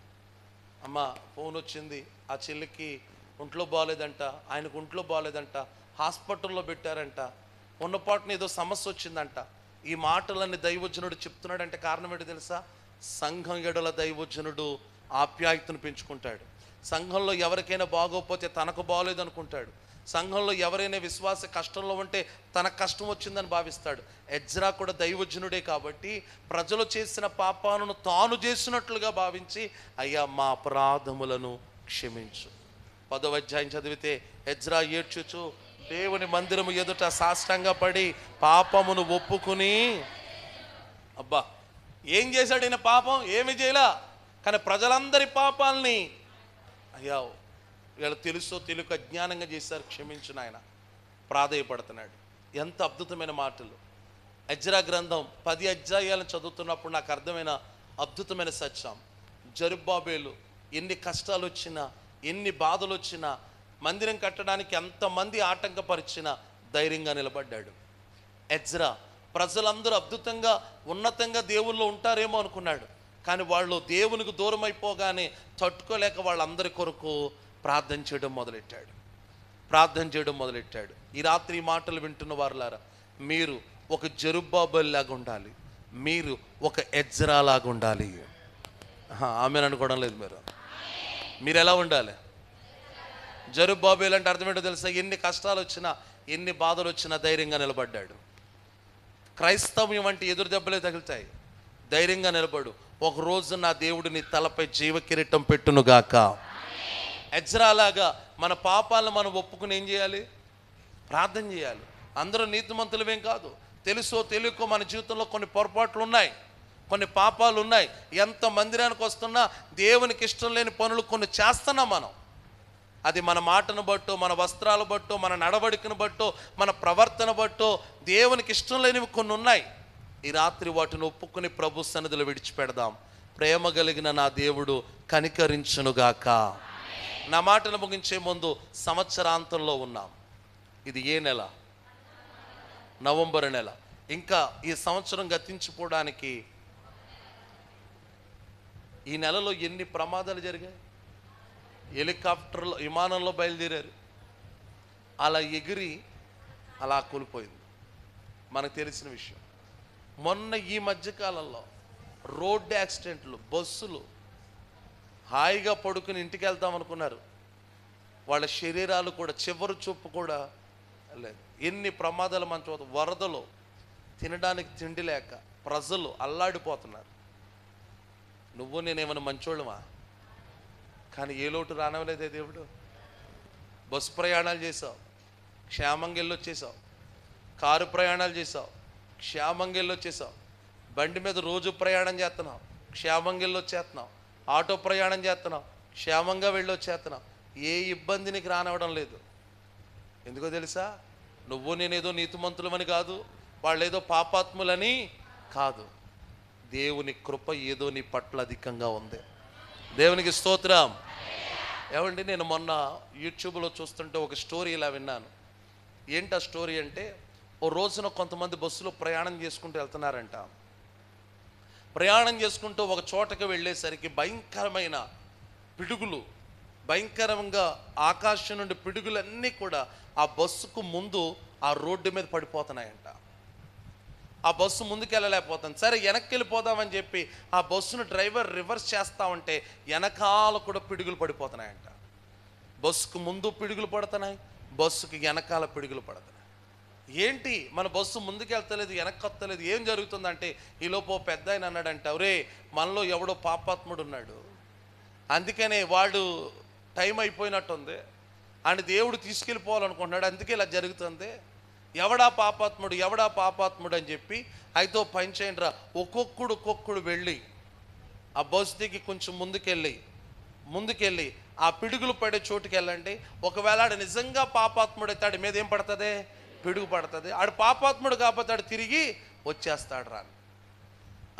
అమ్మ ఫోన్ వచ్చింది, ఆ చెల్లికి ఒంట్లో బాగోలేదంట, ఆయనకు ఒంట్లో బాగోలేదంట, హాస్పిటల్లో పెట్టారంట, ఉన్నపాటున ఏదో సమస్య వచ్చిందంట. ఈ మాటలన్నీ దైవజనుడు చెప్తున్నాడంటే కారణం ఏంటో తెలుసా? సంఘం ఎడల దైవజనుడు ఆప్యాయతను పెంచుకుంటాడు. సంఘంలో ఎవరికైనా బాగోకపోతే తనకు బాగోలేదు అనుకుంటాడు. సంఘంలో ఎవరైనా విశ్వాస కష్టంలో ఉంటే తనకు కష్టం వచ్చిందని భావిస్తాడు. ఎజ్రా కూడా దైవజనుడే కాబట్టి ప్రజలు చేసిన పాపాలను తాను చేసినట్లుగా భావించి, అయ్యా మా అపరాధములను క్షమించు. 10వ అధ్యాయం చదివితే ఎజ్రా ఏడ్చుచు దేవుని మందిరము ఎదుట సాష్టాంగపడి పాపమును ఒప్పుకుని, అబ్బా ఏం చేశాడు ఈయన? పాపం ఏమి చేయలా, కానీ ప్రజలందరి పాపాలని అయ్యా వీళ్ళు తెలుసో తెలియక అజ్ఞానంగా చేశారు, క్షమించు నాయన ప్రాధేయపడుతున్నాడు. ఎంత అద్భుతమైన మాటలు. ఎజ్రా గ్రంథం 10 అధ్యాయాలను చదువుతున్నప్పుడు నాకు అర్థమైన అద్భుతమైన సత్యం, జెరుబ్బాబెలు ఎన్ని కష్టాలు వచ్చినా, ఎన్ని బాధలు వచ్చినా, మందిరం కట్టడానికి ఎంతమంది ఆటంకపరిచినా ధైర్యంగా నిలబడ్డాడు. ఎజ్రా ప్రజలందరూ అద్భుతంగా ఉన్నతంగా దేవుళ్ళు ఉంటారేమో అనుకున్నాడు, కానీ వాళ్ళు దేవునికి దూరం అయిపోగానే తట్టుకోలేక వాళ్ళందరి కొరకు ప్రార్థన చేయడం మొదలెట్టాడు. ఈ రాత్రి ఈ మాటలు వింటున్న వారులారా, మీరు ఒక జెరుబ్బాబెలు లాగా ఉండాలి, మీరు ఒక ఎజ్రా లాగా ఉండాలి. ఆమెను అనుకోవడం లేదు. మీరు ఎలా ఉండాలి? జెరుబ్బాబెలు అంటే అర్థం ఏంటో తెలుసా? ఎన్ని కష్టాలు వచ్చినా, ఎన్ని బాధలు వచ్చినా ధైర్యంగా నిలబడ్డాడు. క్రైస్తవ్యం అంటే ఎదురు దెబ్బలే తగులుతాయి, ధైర్యంగా నిలబడు. ఒక రోజు నా దేవుడు నీ తలపై జీవ కిరీటం పెట్టునుగాక. ఎజ్రా లాగా మన పాపాలను మనం ఒప్పుకుని ఏం చేయాలి? ప్రార్థన చేయాలి. అందరూ నీతిమంతులమేం కాదు, తెలుసో తెలియకో మన జీవితంలో కొన్ని పొరపాట్లు ఉన్నాయి, కొన్ని పాపాలు ఉన్నాయి. ఎంత మందిరానికి వస్తున్నా దేవునికి ఇష్టం లేని పనులు కొన్ని చేస్తున్నాం మనం. అది మన మాటను బట్టో, మన వస్త్రాలు బట్టో, మన నడవడికను బట్టో, మన ప్రవర్తన బట్టో దేవునికి ఇష్టం లేనివి కొన్ని ఉన్నాయి. ఈ రాత్రి వాటిని ఒప్పుకుని ప్రభు సన్నిధిలో విడిచిపెడదాం. ప్రేమ కలిగిన నా దేవుడు కనికరించునుగాక. నా మాటను ముగించే ముందు సంవత్సరాంతంలో ఉన్నాం. ఇది ఏ నెల? నవంబర్ నెల. ఇంకా ఈ సంవత్సరం గతించిపోవడానికి ఈ నెలలో ఎన్ని ప్రమాదాలు జరిగాయి. హెలికాప్టర్లో, విమానంలో బయలుదేరారు, అలా ఎగిరి అలా కూలిపోయింది. మనకు తెలిసిన విషయం. మొన్న ఈ మధ్యకాలంలో రోడ్డు యాక్సిడెంట్లు, బస్సులు హాయిగా పడుకుని ఇంటికి వెళ్తాం అనుకున్నారు, వాళ్ళ శరీరాలు కూడా చివరి చూపు కూడా లేదు. ఎన్ని ప్రమాదాలు మన చూద్దాం. వరదలు, తినడానికి తిండి లేక ప్రజలు అల్లాడిపోతున్నారు. నువ్వు నేనేమైనా మంచోళ్ళమా? కానీ ఏ లోటు రానవలేదే దేవుడు. బస్సు ప్రయాణాలు చేసావు, క్షేమంగా వెళ్ళొచ్చేసావు. కారు ప్రయాణాలు చేసావు, క్షేమంగా వెళ్ళొచ్చేసావు. బండి మీద రోజు ప్రయాణం చేస్తున్నావు, క్షేమంగా వెళ్ళొచ్చేస్తున్నావు. ఆటో ప్రయాణం చేస్తున్నావు, క్షేమంగా వెళ్ళొచ్చేస్తున్నావు. ఏ ఇబ్బంది నీకు రానివ్వడం లేదు. ఎందుకో తెలుసా? నువ్వు నేనేదో నీతిమంతులమని కాదు, వాళ్ళేదో పాపాత్ములని కాదు. దేవుని కృప ఏదో నీ పట్ల అధికంగా ఉంది. దేవునికి స్తోత్రం. ఏమండి, నేను మొన్న యూట్యూబ్లో చూస్తుంటే ఒక స్టోరీ ఇలా విన్నాను. ఏంటి ఆ స్టోరీ అంటే, ఓ రోజున కొంతమంది బస్సులో ప్రయాణం చేసుకుంటూ వెళ్తున్నారంట. ప్రయాణం చేసుకుంటూ ఒక చోటకి వెళ్ళేసరికి భయంకరమైన పిడుగులు, భయంకరంగా ఆకాశం నుండి పిడుగులన్నీ కూడా ఆ బస్సుకు ముందు ఆ రోడ్డు మీద పడిపోతున్నాయంట. ఆ బస్సు ముందుకు వెళ్ళలేకపోతుంది. సరే వెనక్కి వెళ్ళిపోదామని చెప్పి ఆ బస్సును డ్రైవర్ రివర్స్ చేస్తా ఉంటే వెనకాల కూడా పిడుగులు పడిపోతున్నాయంట. బస్సుకు ముందు పిడుగులు పడుతున్నాయి, బస్సుకి వెనకాల పిడుగులు పడుతున్నాయి. ఏంటి మన బస్సు ముందుకు వెళ్తలేదు, వెనక్కి వస్తలేదు, ఏం జరుగుతుందంటే ఈలోపు పెద్ద ఆయన అన్నాడంట, ఒరే మనలో ఎవడో పాపాత్ముడు ఉన్నాడు, అందుకనే వాడు టైం అయిపోయినట్టుంది అని దేవుడు తీసుకెళ్ళిపోవాలనుకుంటున్నాడు, అందుకే ఇలా జరుగుతుంది. ఎవడా పాపాత్ముడు, ఎవడా పాపాత్ముడు అని చెప్పి అయితే పని చేయండి రా, ఒక్కొక్కడు వెళ్ళి ఆ బస్సు దిగి కొంచెం ముందుకెళ్ళి ఆ పిడుగులు పడే చోటుకి వెళ్ళండి. ఒకవేళ ఆడు నిజంగా పాపాత్ముడు అయితే ఆడి మీద ఏం పడుతుంది? పిడుగు పడుతుంది. ఆడు పాపాత్ముడు కాకపోతే ఆడు తిరిగి వచ్చేస్తాడు రా.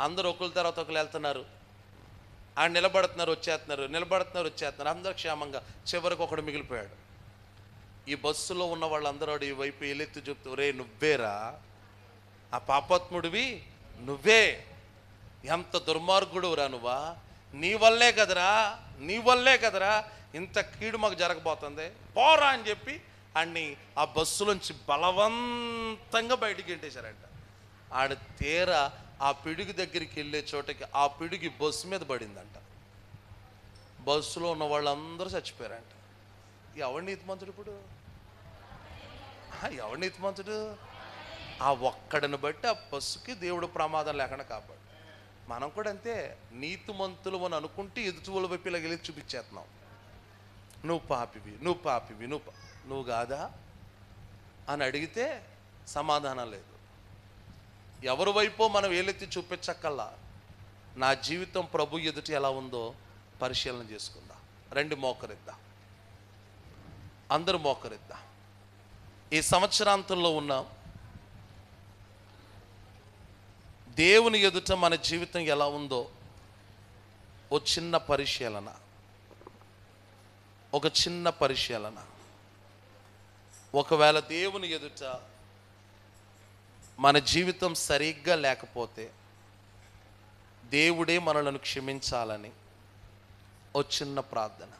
అందరూ ఒకరి తర్వాత ఒకరు వెళ్తున్నారు, ఆడు నిలబడుతున్నారు వచ్చేస్తున్నారు, అందరూ క్షేమంగా. చివరికి ఒకడు మిగిలిపోయాడు. ఈ బస్సులో ఉన్న వాళ్ళందరూ ఈ వైపు ఎలెత్తి చెప్తూ, రే నువ్వేరా ఆ పాపాత్ముడివి, నువ్వే, ఎంత దుర్మార్గుడు రా నువ్వా, నీ వల్లే కదరా ఇంత కీడు మాకు జరగబోతుంది, పోరా అని చెప్పి ఆడిని ఆ బస్సులోంచి బలవంతంగా బయటికి గెంటేశారంట. ఆడ తీరా ఆ పిడుగు దగ్గరికి వెళ్ళే చోటకి ఆ పిడుగు బస్సు మీద పడిందంట. బస్సులో ఉన్న వాళ్ళందరూ చచ్చిపోయారంట. ఎవడు నీతిమంతుడు? ఇప్పుడు ఎవడు నీతిమంతుడు? ఆ ఒక్కడిని బట్టి ఆ బస్సుకి దేవుడు ప్రమాదం లేకుండా కాపాడు. మనం కూడా అంతే, నీతిమంతులు అని అనుకుంటే ఎదుటి వాళ్ళ వైపు ఇలా వెళ్ళి చూపించేస్తున్నాం. నువ్వు పాపివి, నువ్వు కాదా అని అడిగితే సమాధానం లేదు. ఎవరి వైపో మనం వేలెత్తి చూపించక్కల్లా. నా జీవితం ప్రభు ఎదుటి ఎలా ఉందో పరిశీలన చేసుకుందాం. రండి మోకరిద్దాం, అందరూ మోకరిద్దాం. ఈ సంవత్సరాంతంలో ఉన్నాం. దేవుని ఎదుట మన జీవితం ఎలా ఉందో ఒక చిన్న పరిశీలన. ఒకవేళ దేవుని ఎదుట మన జీవితం సరిగ్గా లేకపోతే దేవుడే మనలను క్షమించాలని ఒక చిన్న ప్రార్థన.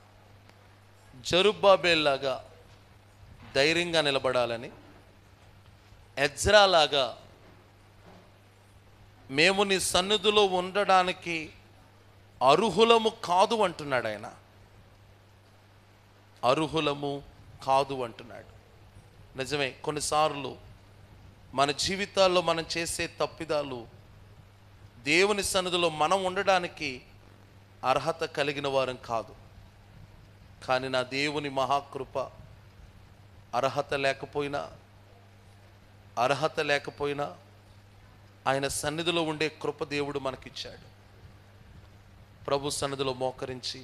జరుబ్బాబేల్లాగా ధైర్యంగా నిలబడాలని, ఎజ్రాలాగా మేము నీ సన్నిధిలో ఉండడానికి అర్హులము కాదు అంటున్నాడు ఆయన. అర్హులము కాదు అంటున్నాడు. నిజమే, కొన్నిసార్లు మన జీవితాల్లో మనం చేసే తప్పిదాలు దేవుని సన్నిధిలో మనం ఉండడానికి అర్హత కలిగిన వారం కాదు. కానీ నా దేవుని మహాకృప, అర్హత లేకపోయినా ఆయన సన్నిధిలో ఉండే కృప దేవుడు మనకిచ్చాడు. ప్రభు సన్నిధిలో మోకరించి,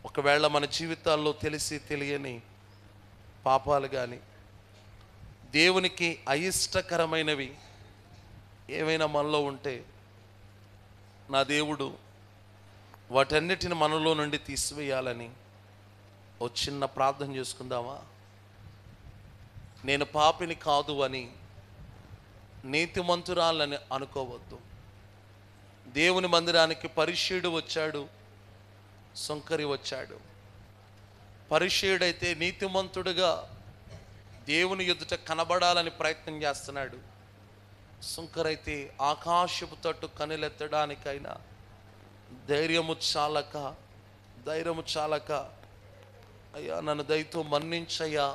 ఒకవేళ మన జీవితాల్లో తెలిసి తెలియని పాపాలు కానీ దేవునికి అయిష్టకరమైనవి ఏమైనా మనలో ఉంటే, నా దేవుడు వాటన్నిటిని మనలో నుండి తీసివేయాలని ఓ చిన్న ప్రార్థన చేసుకుందామా? నేను పాపిని కాదు అని, నీతిమంతురాలని అనుకోవద్దు. దేవుని మందిరానికి పరిశీయుడు వచ్చాడు, సుంకరి వచ్చాడు. పరిశీయుడైతే నీతిమంతుడుగా దేవుని ఎదుట కనబడాలని ప్రయత్నం చేస్తున్నాడు. సుంకరైతే ఆకాశపు తట్టు కనులెత్తడానికైనా ధైర్యము చాలక అయ్యా నన్ను దయతో మన్నించయ్యా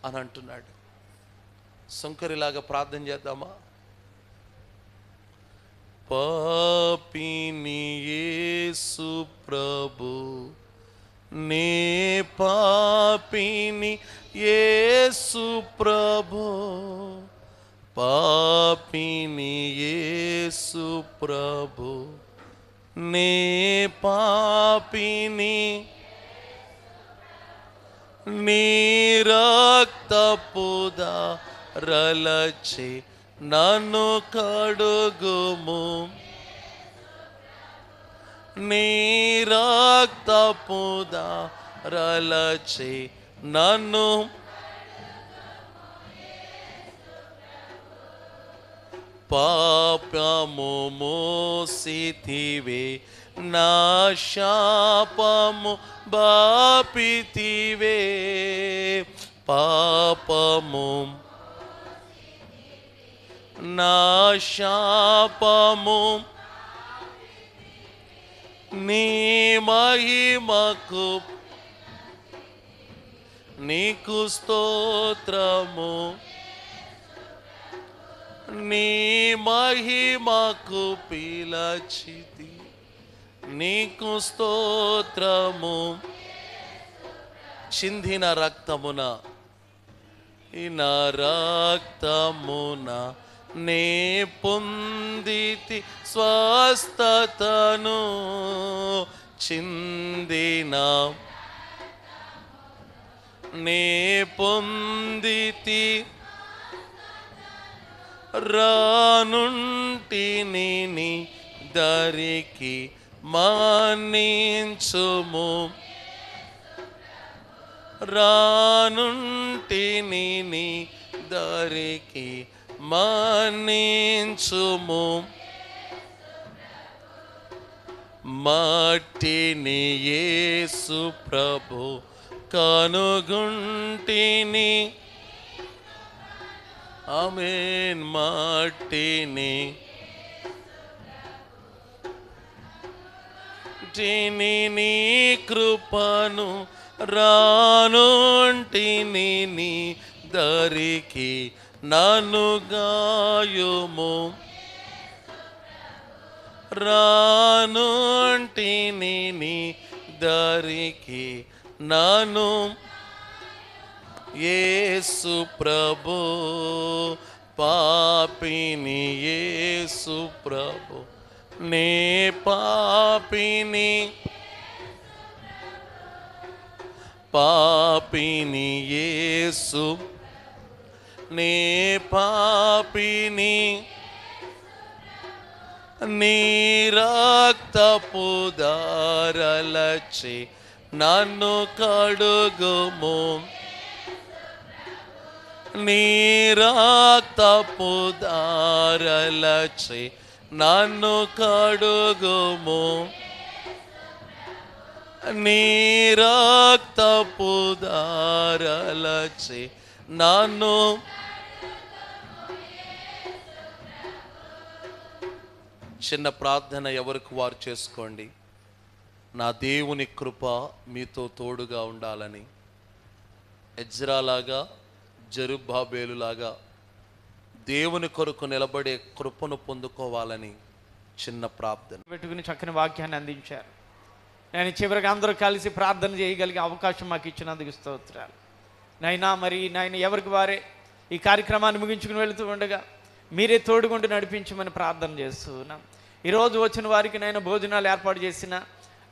అని అంటున్నాడు. సుంకరిలాగా ప్రార్థన చేద్దామా? పాపిని యేసు ప్రభు, నే పాపిని యేసు ప్రభు, పాపిని యేసు ప్రభు, నే పాపిని, నీ రక్తపు ధారలచే నన్ను కడుగుము, నీ రక్తపు ధారలచే నన్ను, పాపము మోసితివే, నా శాపము బాపితివే, పాపము నా శాపము, నీ మహిమకు నీకు స్తోత్రము, నీ మహిమకు పిలచితి, నీకు స్తోత్రము. చిందిన రక్తమున, నా రక్తమున నే పొందితి స్వస్థతను, చిందిన నే పొందితి, రానుంటిని నీ దరికి మన్నించుము, రానుంటిని నీ దరికి మన్నించుము, మట్టిని యేసు ప్రభు కనుగుంటిని, ఆమేన్, మట్టిని నీ కృపను రానుంటిని నీ దరికి నన్ను గాయుము, రానుంటిని నీ దరికి నన్ను, యేసు ప్రభు, పాపిని యేసు ప్రభు, నే పాపిని, పాపిని యేసు, నే పాపిని, నీ రక్తపు ధారలచే నన్ను కడుగుము, నీ రక్తపు ధారలచే నన్ను కడుగుము, నీ రక్తపు ధారలచే నన్ను. చిన్న ప్రార్థన ఎవరికి వారు చేసుకోండి. నా దేవుని కృప మీతో తోడుగా ఉండాలని, ఎజ్రాలాగా జెరుబ్బాబేలులాగా దేవుని కొరకు నిలబడే కృపను పొందుకోవాలని చిన్న ప్రార్థన పెట్టుకుని చక్కని వాక్యాన్ని అందించారు. నేను చివరికి అందరూ కలిసి ప్రార్థన చేయగలిగే అవకాశం మాకు ఇచ్చినందుకు స్తోత్రాలు నైనా. మరి నాయన ఎవరికి వారే ఈ కార్యక్రమాన్ని ముగించుకుని వెళుతూ ఉండగా మీరే తోడుగుండి నడిపించమని ప్రార్థన చేస్తున్నాం. ఈరోజు వచ్చిన వారికి నేను భోజనాలు ఏర్పాటు చేసిన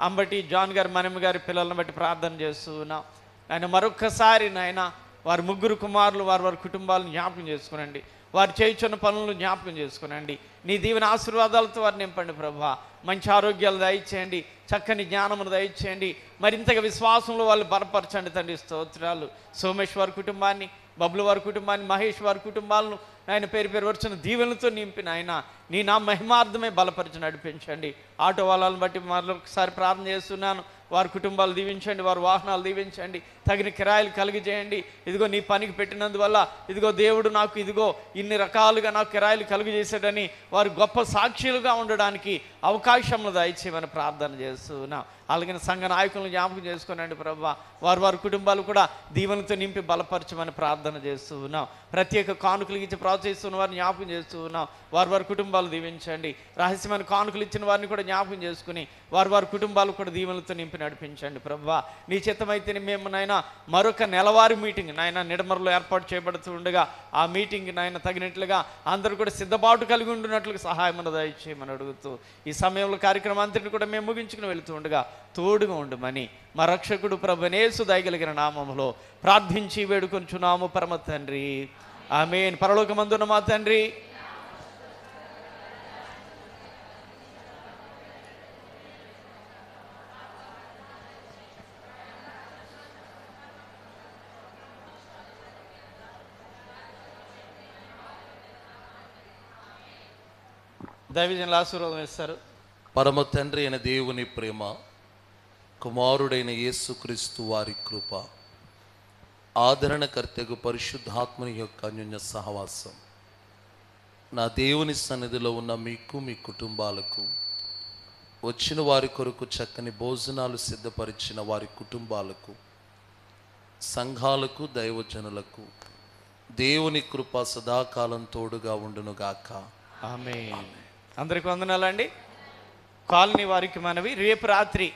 అంబటి జాన్ గారి మనమ్మ గారి పిల్లలను బట్టి ప్రార్థన చేస్తున్నాం. ఆయన మరొక్కసారి నాయన వారి ముగ్గురు కుమారులు వారి కుటుంబాలను జ్ఞాపకం చేసుకునండి, వారు చేయుచున్న పనులను జ్ఞాపకం చేసుకునండి. నీ దీవెన ఆశీర్వాదాలతో వారిని నింపండి ప్రభువా. మంచి ఆరోగ్యాలు దయచేయండి, చక్కని జ్ఞానమును దయచేయండి, మరింతగా విశ్వాసంలో వాళ్ళు బలపరచండి తండ్రి. స్తోత్రాలు. సోమేష్ వారి కుటుంబాన్ని, బబ్లు వారి కుటుంబాన్ని, మహేష్ వారి కుటుంబాలను ఆయన పేరు వచ్చిన దీవెనలతో నింపిన ఆయన నీ నా మహిమార్థమే బలపరిచి నడిపించండి. ఆటో వాళ్ళని బట్టి మరొకసారి ప్రార్థన చేస్తున్నాను. వారి కుటుంబాలు దీవించండి, వారి వాహనాలు దీవించండి, తగిన కిరాయిలు కలుగజేయండి. ఇదిగో నీ పనికి పెట్టినందువల్ల ఇదిగో దేవుడు నాకు ఇదిగో ఇన్ని రకాలుగా నాకు కిరాయిలు కలుగజేశాడని వారు గొప్ప సాక్షులుగా ఉండడానికి అవకాశంలో దయచేయమని ప్రార్థన చేస్తున్నాం. అలాగే సంఘ నాయకులను జ్ఞాపకం చేసుకోనండి ప్రభువా, వారి కుటుంబాలు కూడా దీవెనతో నింపి బలపరచమని ప్రార్థన చేస్తూ ఉన్నాం. ప్రత్యేక కానుకలు ఇచ్చి ప్రోత్సహిస్తున్న వారిని జ్ఞాపకం చేస్తూ ఉన్నాం. వారి కుటుంబాలు దీవించండి. రహస్యమైన కానుకలు ఇచ్చిన వారిని కూడా జ్ఞాపకం చేసుకుని వారి కుటుంబాలు కూడా దీవెనలతో నింపి నడిపించండి ప్రభువా. నీ చిత్తమైతే మేము నాయన మరొక నెలవారీ మీటింగ్ నాయన నిడమరలో ఏర్పాటు చేయబడుతూ ఉండగా ఆ మీటింగ్ నాయన తగినట్లుగా అందరూ కూడా సిద్ధపాటు కలిగి ఉండినట్లుగా సహాయం దయచేయమని అడుగుతూ ఈ సమయంలో కార్యక్రమాంతటిని కూడా మేము ముగించుకుని వెళుతూ ఉండగా తోడుగా ఉండమని మా రక్షకుడు ప్రభువైన యేసు దయగలిగిన నామములో ప్రార్థించి వేడుకొంచున్నాము పరమ తండ్రి, ఆమేన్. పరలోకమందున్న మా తండ్రి, దైవజనుల ఆశీర్వాదం ఇస్తారు. పరమ తండ్రి అయిన దేవుని ప్రేమ, కుమారుడైన యేసుక్రీస్తు వారి కృప, ఆదరణకర్తకు పరిశుద్ధాత్మని యొక్క అన్యోన్య సహవాసం నా దేవుని సన్నిధిలో ఉన్న మీకు మీ కుటుంబాలకు, వచ్చిన వారి కొరకు చక్కని భోజనాలు సిద్ధపరిచిన వారి కుటుంబాలకు, సంఘాలకు, దైవజనులకు దేవుని కృప సదాకాలం తోడుగా ఉండునుగాక. ఆమేన్. అందరికి వందనాలండి. కాలనీ వారికి మనవి, రేపు రాత్రి